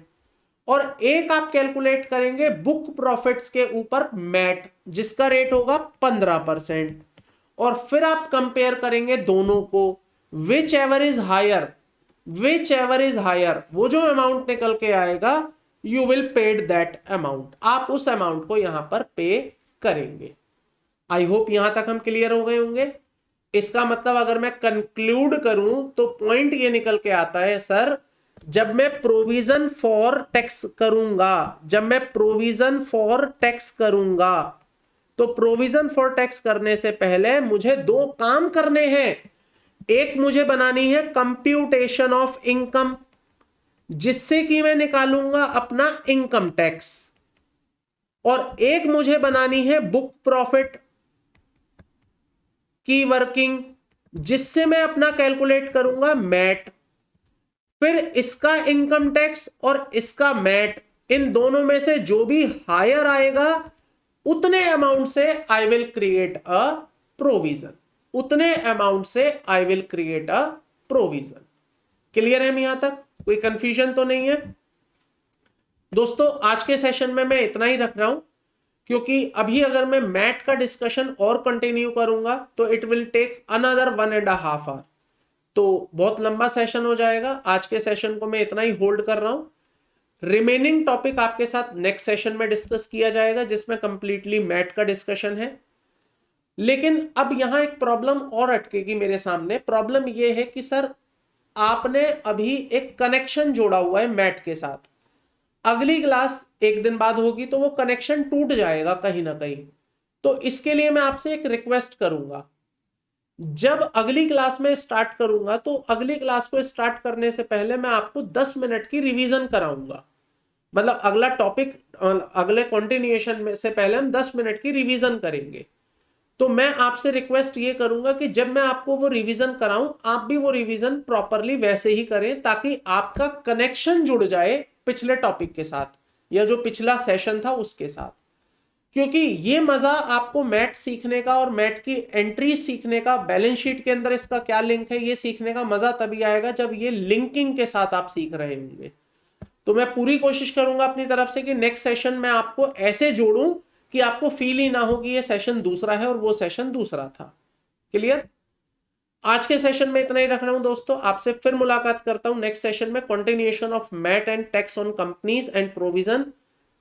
और एक आप कैलकुलेट करेंगे बुक प्रॉफिट्स के ऊपर मैट, जिसका रेट होगा 15%, और फिर आप कंपेयर करेंगे दोनों को। विच एवर इज हायर, वो जो अमाउंट निकल के आएगा, you will paid that amount, आप उस अमाउंट को यहां पर पे करेंगे। आई होप यहां तक हम क्लियर हो गए होंगे। इसका मतलब अगर मैं कंक्लूड करूं तो पॉइंट ये निकल के आता है, सर जब मैं प्रोविजन फॉर टैक्स करूंगा, तो प्रोविजन फॉर टैक्स करने से पहले मुझे 2 काम करने हैं। एक मुझे बनानी है कंप्यूटेशन ऑफ इनकम, जिससे कि मैं निकालूंगा अपना इनकम टैक्स, और एक मुझे बनानी है बुक प्रॉफिट की वर्किंग, जिससे मैं अपना कैलकुलेट करूंगा मैट। फिर इसका इनकम टैक्स और इसका मैट, इन दोनों में से जो भी हायर आएगा उतने अमाउंट से I will create a provision, clear है यहां तक? कोई कंफ्यूजन तो नहीं है दोस्तों? आज के सेशन में मैं इतना ही रख रहा हूं, क्योंकि अभी अगर मैं मैट का डिस्कशन और कंटिन्यू करूंगा तो it will take another 1.5 hour, तो बहुत लंबा सेशन हो जाएगा। आज के सेशन को मैं इतना ही होल्ड कर रहा हूं। रिमेनिंग टॉपिक आपके साथ नेक्स्ट सेशन में डिस्कस किया जाएगा, जिसमें कंप्लीटली मैट का डिस्कशन है। लेकिन अब यहां एक प्रॉब्लम और अटकेगी मेरे सामने। प्रॉब्लम यह है कि सर आपने अभी एक कनेक्शन जोड़ा हुआ है मैट के साथ, अगली क्लास 1 दिन बाद होगी तो वो कनेक्शन टूट जाएगा कहीं ना कहीं। तो इसके लिए मैं आपसे एक रिक्वेस्ट करूंगा, जब अगली क्लास में स्टार्ट करूंगा तो अगली क्लास को स्टार्ट करने से पहले मैं आपको 10 मिनट की रिवीजन कराऊंगा। मतलब अगला टॉपिक, अगले कंटिन्यूएशन में से पहले हम 10 मिनट की रिवीजन करेंगे। तो मैं आपसे रिक्वेस्ट ये करूंगा कि जब मैं आपको वो रिवीजन कराऊं, आप भी वो रिवीजन प्रॉपरली वैसे ही करें, ताकि आपका कनेक्शन जुड़ जाए पिछले टॉपिक के साथ, या जो पिछला सेशन था उसके साथ। क्योंकि ये मजा आपको मैट सीखने का और मैट की एंट्री सीखने का, बैलेंस शीट के अंदर इसका क्या लिंक है, ये सीखने का मजा तभी आएगा जब ये लिंकिंग के साथ आप सीख रहे होंगे। तो मैं पूरी कोशिश करूंगा अपनी तरफ से कि नेक्स्ट सेशन में आपको ऐसे जोड़ूं कि आपको फील ही ना हो कि ये सेशन दूसरा है और वो सेशन दूसरा था। क्लियर? आज के सेशन में इतना ही रख रहा हूं दोस्तों। आपसे फिर मुलाकात करता हूं नेक्स्ट सेशन में, continuation of MAT and tax on companies and provision.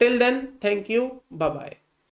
Till then, thank you, bye bye.